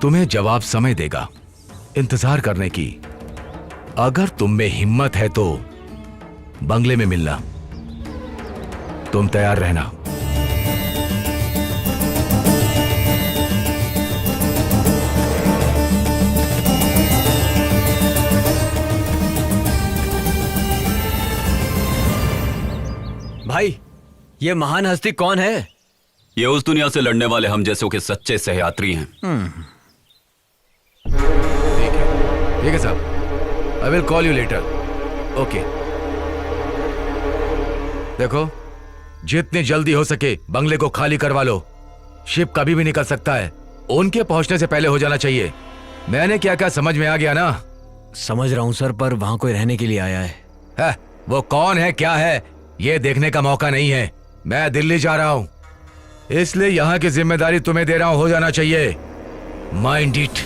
K: तुम्हें जवाब समय देगा, इंतजार करने की। अगर तुम में हिम्मत है तो बंगले में मिलना, तुम तैयार रहना।
M: भाई, ये महान हस्ती कौन है?
L: ये उस दुनिया से लड़ने वाले हम जैसों के सच्चे सहयात्री हैं।
K: ठीक है साहब, I will call you later. Okay. देखो, जितनी जल्दी हो सके बंगले को खाली करवा लो, शिप कभी भी निकल सकता है, उनके पहुंचने से पहले हो जाना चाहिए। मैंने क्या क्या समझ में आ गया ना?
M: समझ रहा हूं सर, पर वहां कोई रहने के लिए आया है।
K: वो कौन है, क्या है, ये देखने का मौका नहीं है। मैं दिल्ली जा रहा हूं, इसलिए यहां की जिम्मेदारी तुम्हें दे रहा हूं, हो जाना चाहिए। Mind it.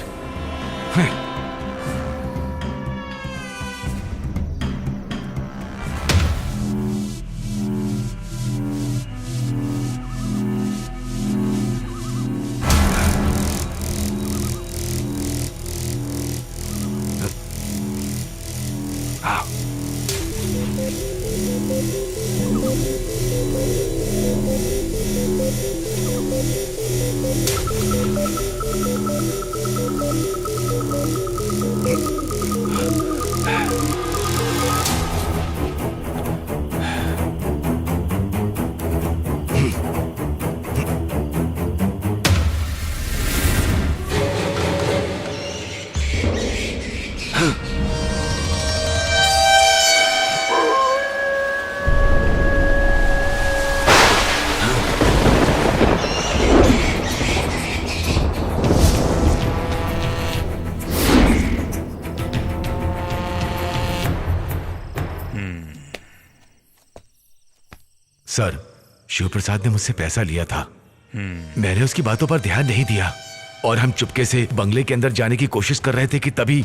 K: सर, शिव प्रसाद ने मुझसे पैसा लिया था। मैंने उसकी बातों पर ध्यान नहीं दिया और हम चुपके से बंगले के अंदर जाने की कोशिश कर रहे थे कि तभी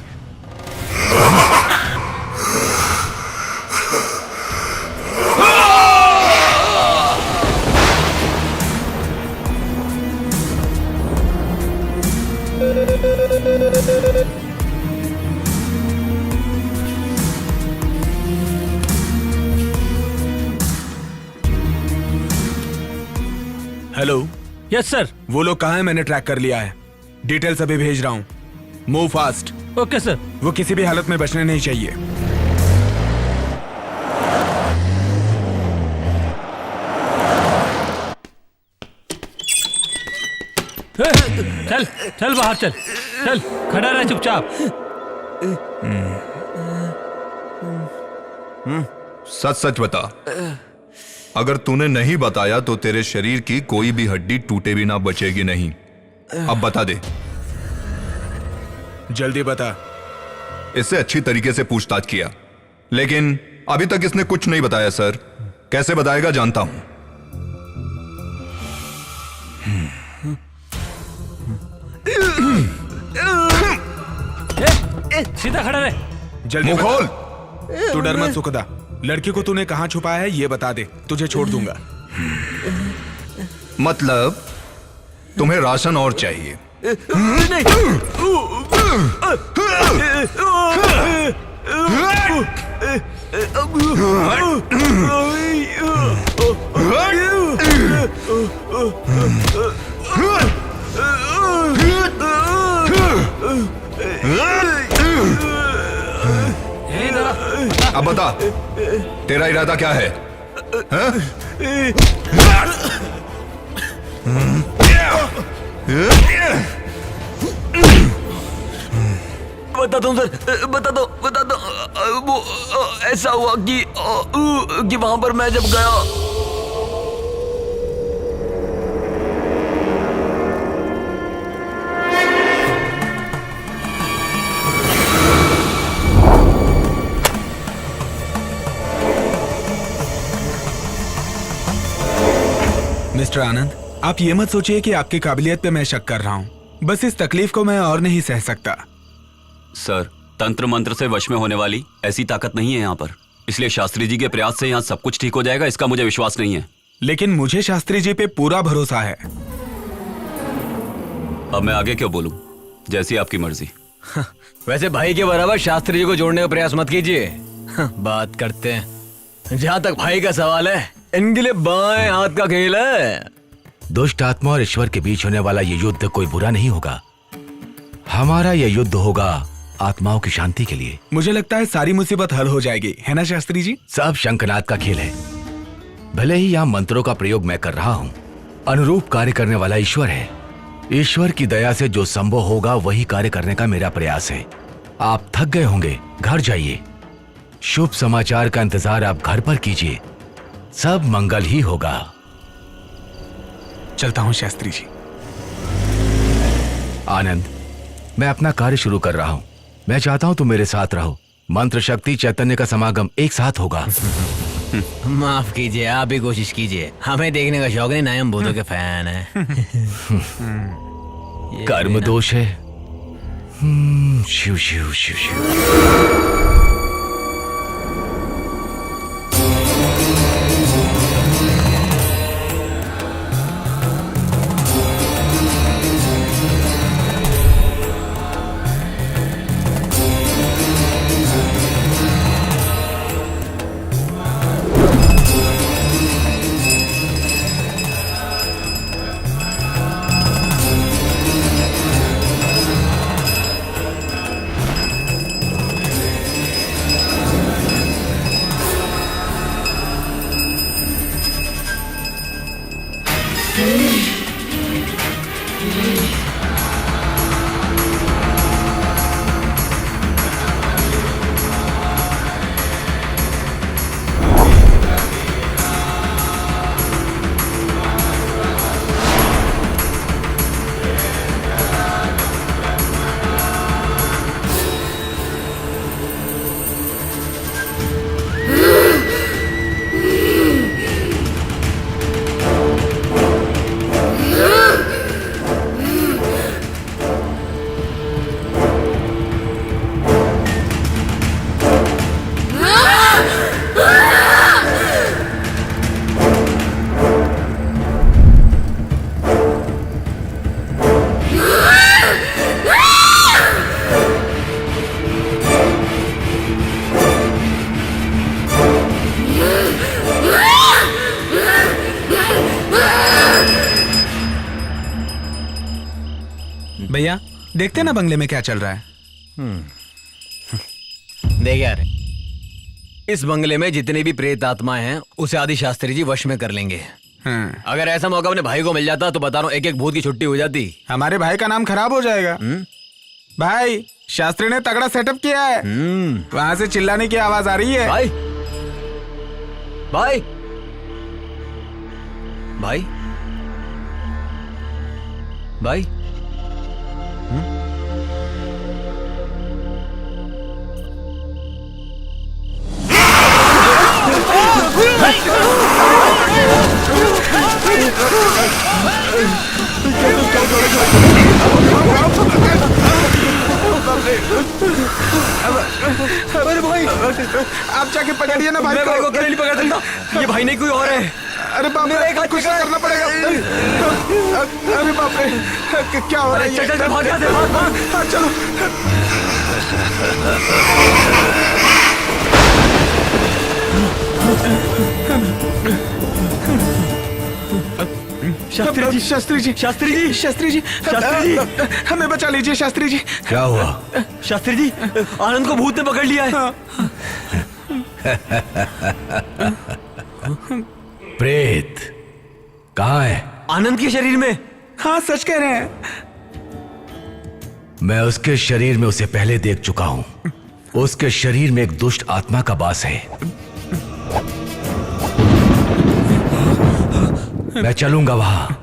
F: हेलो।
C: Yes sir.
F: वो लोग कहाँ हैं? मैंने ट्रैक कर लिया है। डिटेल्स अभी भेज रहा हूँ। Move fast.
C: Okay sir.
F: वो किसी भी हालत में बचने नहीं चाहिए।
C: चल चल बाहर चल। चल खड़ा रह चुपचाप।
E: सच सच बता, अगर तूने नहीं बताया तो तेरे शरीर की कोई भी हड्डी टूटे भी ना बचेगी नहीं। अब बता दे।
F: जल्दी बता।
E: इससे अच्छी तरीके से पूछताछ किया, लेकिन अभी तक इसने कुछ नहीं बताया सर। कैसे बताएगा जानता हूं।
C: सीधा खड़ा रहे।
F: जल्दी
E: मुंह खोल।
F: तू डर मत सुखदा। लड़की को तूने कहां छुपाया है ये बता दे, तुझे छोड़ दूंगा।
E: मतलब तुम्हें राशन और चाहिए? अब बता, तेरा इरादा क्या है?
H: बता दो सर, बता दो। वो ऐसा हुआ कि वहां पर मैं जब गया।
F: मिस्टर आनंद, आप ये मत सोचिए कि आपकी काबिलियत पे मैं शक कर रहा हूँ। बस इस तकलीफ को मैं और नहीं सह सकता।
L: सर, तंत्र मंत्र से वश में होने वाली ऐसी ताकत नहीं है यहाँ पर, इसलिए शास्त्री जी के प्रयास से यहाँ सब कुछ ठीक हो जाएगा, इसका मुझे विश्वास नहीं है।
F: लेकिन मुझे शास्त्री जी पे पूरा भरोसा है।
L: अब मैं आगे क्यों बोलूं? जैसी आपकी मर्जी।
M: वैसे भाई के बराबर शास्त्री जी को जोड़ने का प्रयास मत कीजिए। बात करते हैं। जहाँ तक भाई का सवाल है, इनके लिए बाएं हाथ का खेल है।
K: दुष्ट आत्मा और ईश्वर के बीच होने वाला ये युद्ध कोई बुरा नहीं होगा। हमारा यह युद्ध होगा आत्माओं की शांति के लिए।
F: मुझे लगता है सारी मुसीबत हल हो जाएगी, है ना शास्त्री जी?
K: सब शंखनाद का खेल है। भले ही यहाँ मंत्रों का प्रयोग मैं कर रहा हूँ, अनुरूप कार्य करने वाला ईश्वर है। ईश्वर की दया से जो संभव होगा वही कार्य करने का मेरा प्रयास है। आप थक गए होंगे, घर जाइए। शुभ समाचार का इंतजार आप घर पर कीजिए, सब मंगल ही होगा।
F: चलता हूँ शास्त्री जी।
K: आनंद, मैं अपना कार्य शुरू कर रहा हूँ। मैं चाहता हूँ तुम मेरे साथ रहो। मंत्र शक्ति चैतन्य का समागम एक साथ होगा।
M: माफ कीजिए, आप भी कोशिश कीजिए। हमें देखने का शौक नहीं, ना हम भूतों के फैन है।
K: कर्म दोष है। शिव शिव शिव शिव।
F: देखते ना बंगले में क्या चल रहा है।
M: देख यार, इस बंगले में जितने भी प्रेत आत्माएं हैं उसे आदि शास्त्री जी वश में कर लेंगे। अगर ऐसा मौका अपने भाई को मिल जाता तो बता रहा हूँ एक एक भूत की छुट्टी हो जाती।
F: हमारे भाई का नाम खराब हो जाएगा। भाई शास्त्री ने तगड़ा सेटअप किया है। वहां से चिल्लाने की आवाज आ रही है।
M: भाई भाई भाई भाई
F: अरे भाई आप जाके पकड़िए ना भाई
M: को नहीं पकड़ सकता, ये भाई नहीं कोई और है।
F: अरे बाप रे, कुछ करना पड़ेगा। अरे बाप रे, क्या हो रहा है?
M: चल चल भाग यहाँ से, भाग भाग।
F: चलो। शास्त्री जी, शास्त्री जी, शास्त्री जी, शास्त्री जी, शास्त्री जी, हमें बचा लीजिए शास्त्री जी।
K: क्या हुआ?
M: शास्त्री जी, आनंद को भूत ने पकड़ लिया है।
K: प्रेत कहाँ है?
M: आनंद के शरीर में।
F: हाँ सच कह रहे हैं।
K: मैं उसके शरीर में उसे पहले देख चुका हूं। उसके शरीर में एक दुष्ट आत्मा का वास है। मैं चलूंगा वहां।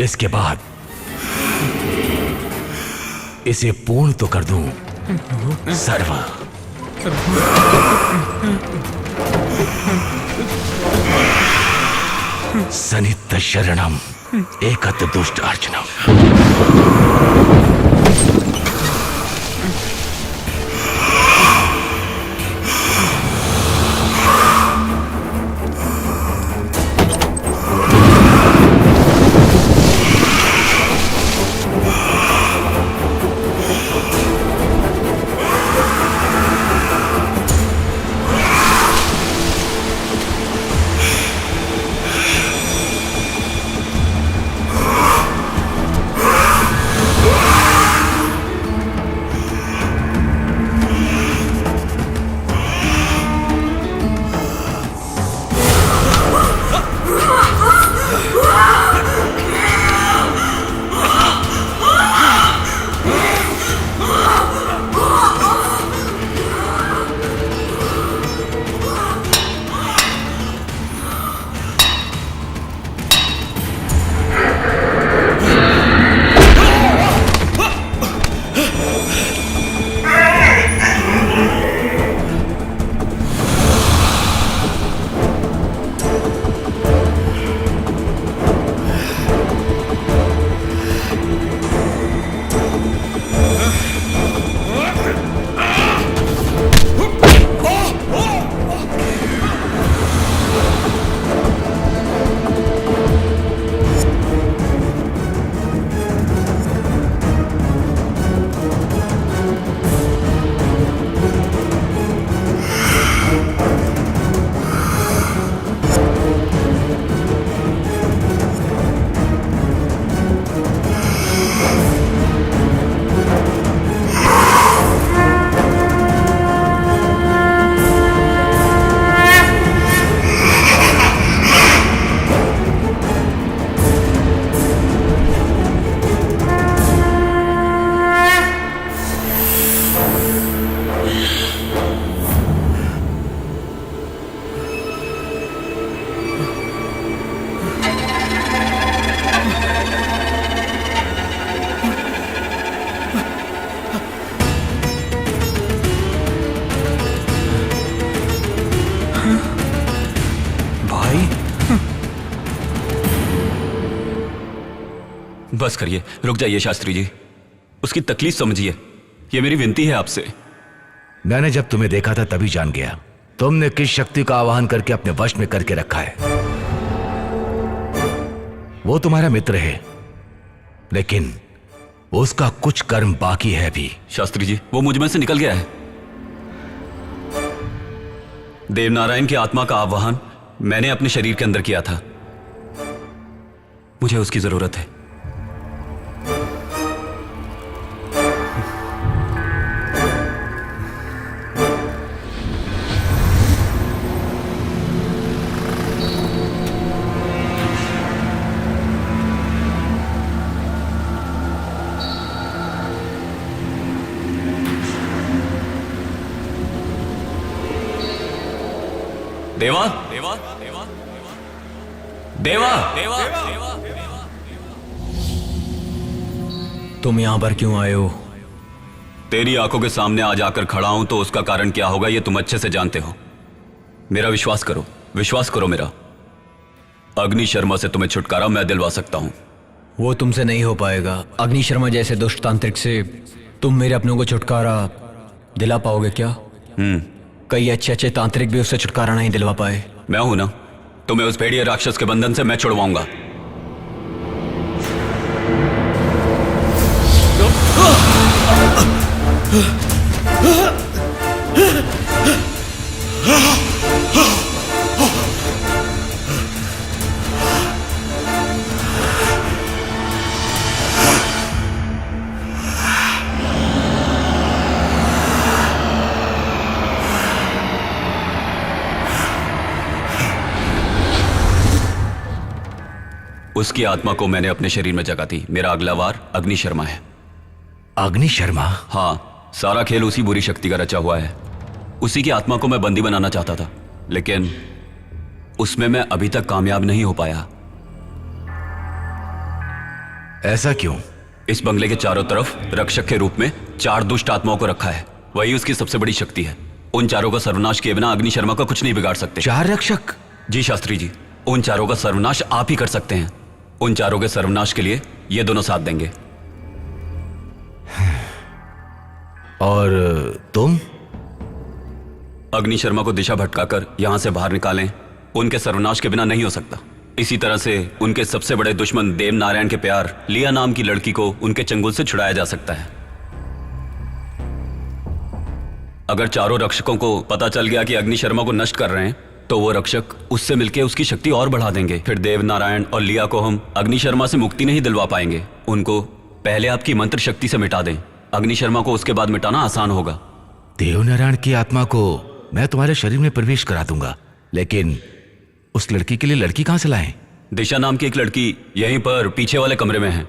K: इसके बाद इसे पूर्ण तो कर दूं। सर्व सनित शरणम एकत दुष्ट अर्चनम।
L: बस करिए, रुक जाइए शास्त्री जी। उसकी तकलीफ समझिए, ये मेरी विनती है आपसे।
K: मैंने जब तुम्हें देखा था तभी जान गया तुमने किस शक्ति का आवाहन करके अपने वश में करके रखा है। वो तुम्हारा मित्र है, लेकिन उसका कुछ कर्म बाकी है भी।
L: शास्त्री जी, वो मुझ में से निकल गया है। देवनारायण की आत्मा का आवाहन मैंने अपने शरीर के अंदर किया था। मुझे उसकी जरूरत है। देवा देवा देवा देवा
H: तुम यहाँ पर क्यों आए हो?
L: तेरी आंखों के सामने आज आकर खड़ा हूं तो उसका कारण क्या होगा ये तुम अच्छे से जानते हो। मेरा विश्वास करो मेरा। अग्नि शर्मा से तुम्हें छुटकारा मैं दिलवा सकता हूं।
H: वो तुमसे नहीं हो पाएगा। अग्नि शर्मा जैसे दुष्ट तांत्रिक से तुम मेरे अपनों को छुटकारा दिला पाओगे क्या? कई अच्छे तांत्रिक भी उससे छुटकारा नहीं दिलवा पाए।
L: मैं हूं ना, तुम्हें उस भेड़िए राक्षस के बंधन से मैं छुड़वाऊंगा। उसकी आत्मा को मैंने अपने शरीर में जगा दी। मेरा अगला वार अग्नि शर्मा है।
K: अग्नि शर्मा?
L: हाँ, सारा खेल उसी बुरी शक्ति का रचा हुआ है। उसी की आत्मा को मैं बंदी बनाना चाहता था, लेकिन उसमें मैं अभी तक कामयाब नहीं हो पाया।
K: ऐसा क्यों?
L: इस बंगले के चारों तरफ रक्षक के रूप में 4 दुष्ट आत्माओं को रखा है। वही उसकी सबसे बड़ी शक्ति है। उन चारों का सर्वनाश किए बिना अग्नि शर्मा का कुछ नहीं बिगाड़ सकते।
K: 4 रक्षक?
L: जी शास्त्री जी, उन चारों का सर्वनाश आप ही कर सकते हैं। उन चारों के सर्वनाश के लिए ये दोनों साथ देंगे।
K: और तुम?
L: अग्नि शर्मा को दिशा भटकाकर यहां से बाहर निकालें। उनके सर्वनाश के बिना नहीं हो सकता। इसी तरह से उनके सबसे बड़े दुश्मन देव नारायण के प्यार लिया नाम की लड़की को उनके चंगुल से छुड़ाया जा सकता है। अगर चारों रक्षकों को पता चल गया कि अग्नि शर्मा को नष्ट कर रहे हैं, तो वो रक्षक उससे मिलकर उसकी शक्ति और बढ़ा देंगे। फिर देव नारायण और लिया को हम अग्नि शर्मा से मुक्ति नहीं दिलवा पाएंगे। उनको पहले आपकी मंत्र शक्ति से मिटा दें। अग्नि शर्मा को उसके बाद मिटाना आसान होगा।
K: देवनारायण की आत्मा को मैं तुम्हारे शरीर में प्रवेश करा दूंगा, लेकिन उस लड़की के लिए लड़की कहां से लाएं?
L: दिशा नाम की एक लड़की यहीं पर पीछे वाले कमरे में है।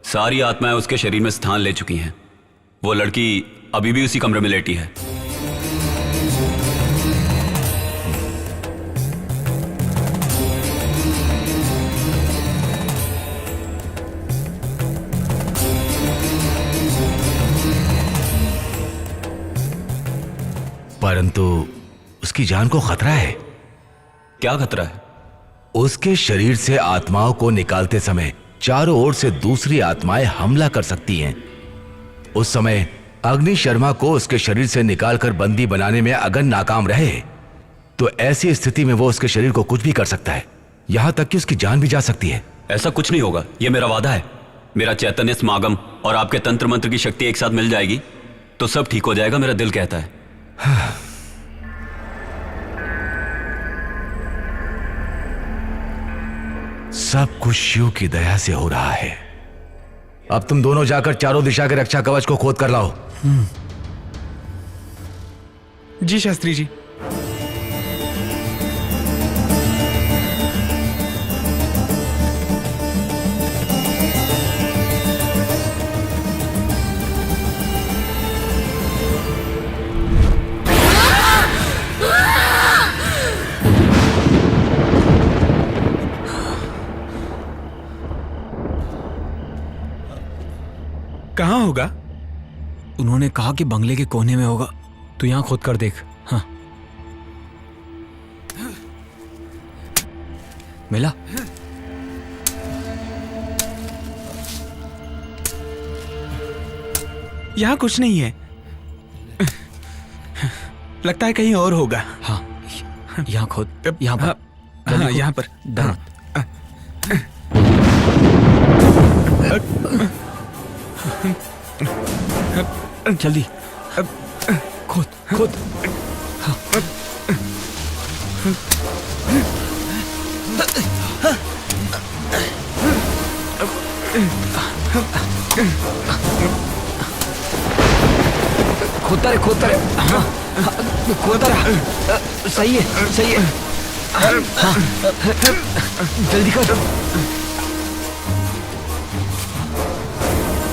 L: सारी आत्माएं उसके शरीर में स्थान ले चुकी हैं। वो लड़की अभी भी उसी कमरे में लेटी है।
K: परंतु उसकी जान को खतरा है।
L: क्या खतरा है?
K: उसके शरीर से आत्माओं को निकालते समय चारों ओर से दूसरी आत्माएं हमला कर सकती हैं। उस समय अग्नि शर्मा को उसके शरीर से निकालकर बंदी बनाने में अगर नाकाम रहे, तो ऐसी स्थिति में वो उसके शरीर को कुछ भी कर सकता है, यहां तक कि उसकी जान भी जा सकती है।
L: ऐसा कुछ नहीं होगा, यह मेरा वादा है। मेरा चैतन्य समागम और आपके तंत्र मंत्र की शक्ति एक साथ मिल जाएगी तो सब ठीक हो जाएगा, मेरा दिल कहता है।
K: सब कुछ शिव की दया से हो रहा है। अब तुम दोनों जाकर चारों दिशा के रक्षा कवच को खोद कर लाओ।
F: जी शास्त्री जी। कहाँ होगा?
H: उन्होंने कहा कि बंगले के कोने में होगा। तू यहां खोद कर देख। हाँ, मिला?
F: यहां कुछ नहीं है। लगता है कहीं और होगा।
H: हाँ, यहां खोद। यहां पर।
F: हाँ, यहां पर।
H: जल्दी खोद खोद। हाँ। खोदता रहे। हाँ, खोदता रहे। सही है। हाँ, जल्दी कर।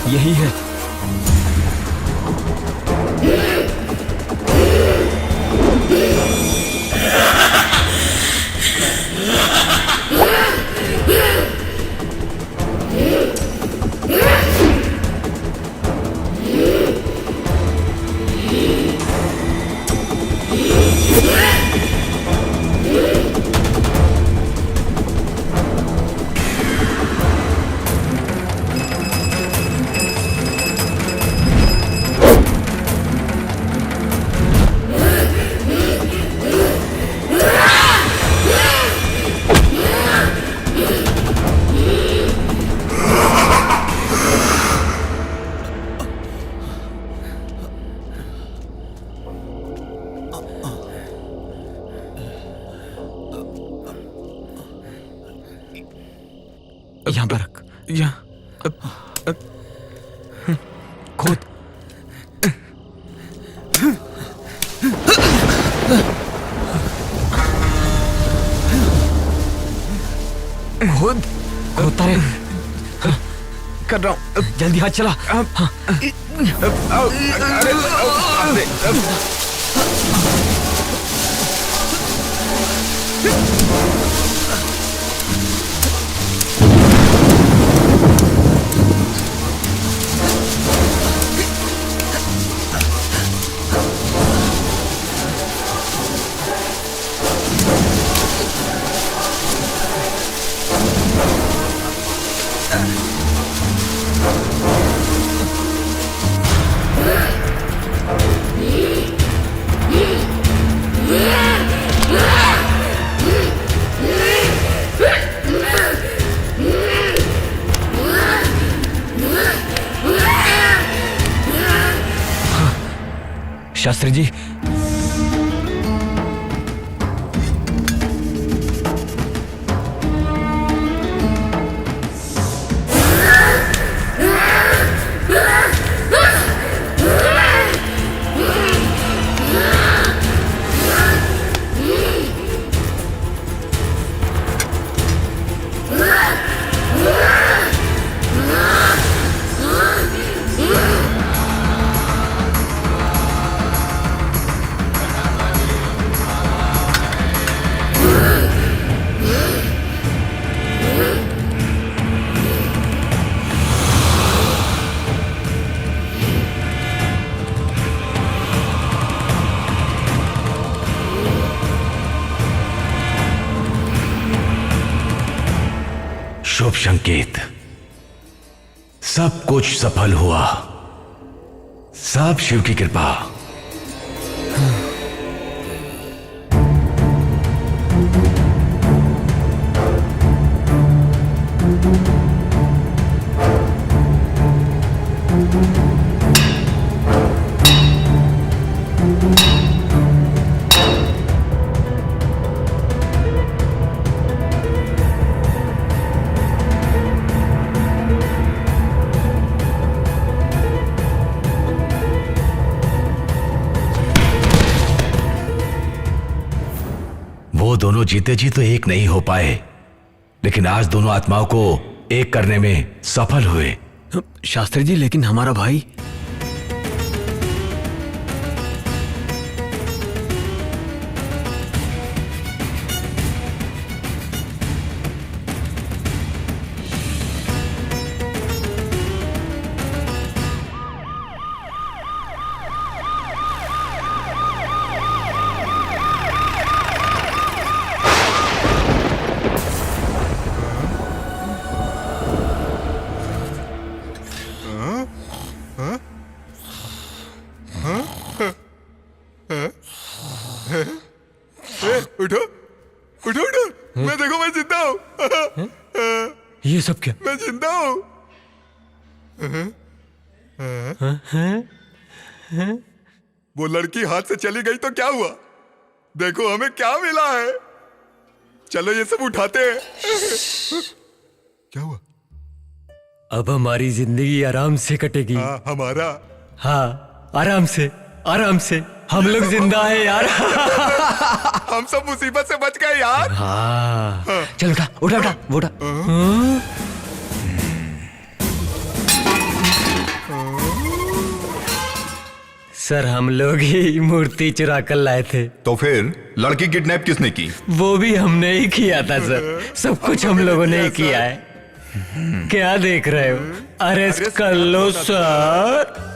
H: यही है।
M: यहाँ पर रख।
F: यहाँ
M: खोद। खोद खोदता रहे।
F: कर रहा हूँ।
M: जल्दी हाथ चला। हाँ। शास्त्री जी,
K: शुभ संकेत। सब कुछ सफल हुआ। सब शिव की कृपा। वो दोनों जीते जी तो एक नहीं हो पाए, लेकिन आज दोनों आत्माओं को एक करने में सफल हुए।
M: शास्त्री जी, लेकिन हमारा भाई।
E: उठो उठो उठो, मैं देखो मैं जिंदा हूँ।
M: ये सब क्या?
E: मैं जिंदा हूँ। वो लड़की हाथ से चली गई तो क्या हुआ? देखो हमें क्या मिला है। चलो ये सब उठाते हैं। क्या हुआ?
A: अब हमारी जिंदगी आराम से कटेगी।
E: हाँ, हमारा।
A: हाँ, आराम से आराम से। हम लोग जिंदा है यार।
E: हम सब मुसीबत से बच गए यार।
A: हाँ। चल उठा उठा उठा उठा। सर, हम लोग ही मूर्ति चुरा कर लाए थे।
E: तो फिर लड़की किडनैप किसने की?
A: वो भी हमने ही किया था सर। सब कुछ हम लोगों ने ही किया है। क्या देख रहे हो? अरेस्ट कर लो सर।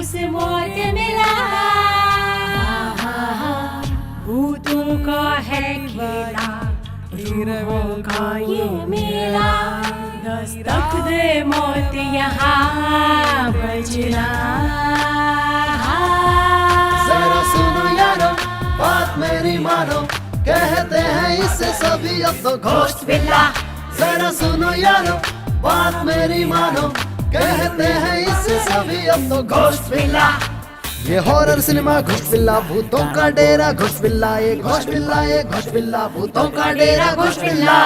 I: उसे मौत मिला। भूतों का है खेला, रूहों का ये मेला, दस्तक दे मौत यहाँ बजना।
O: जरा सुनो यारो बात मेरी मानो, कहते हैं इससे सभी अब तो घोस्ट बिल्ला। जरा सुनो यारो बात मेरी मानो, कहते हैं इससे सभी अब तो घोस्ट बिल्ला। ये हॉरर सिनेमा घोस्ट बिल्ला, भूतों का डेरा घोस्ट बिल्ला, ये घोस्ट बिल्ला, ये घोस्ट बिल्ला, भूतों का डेरा घोस्ट बिल्ला।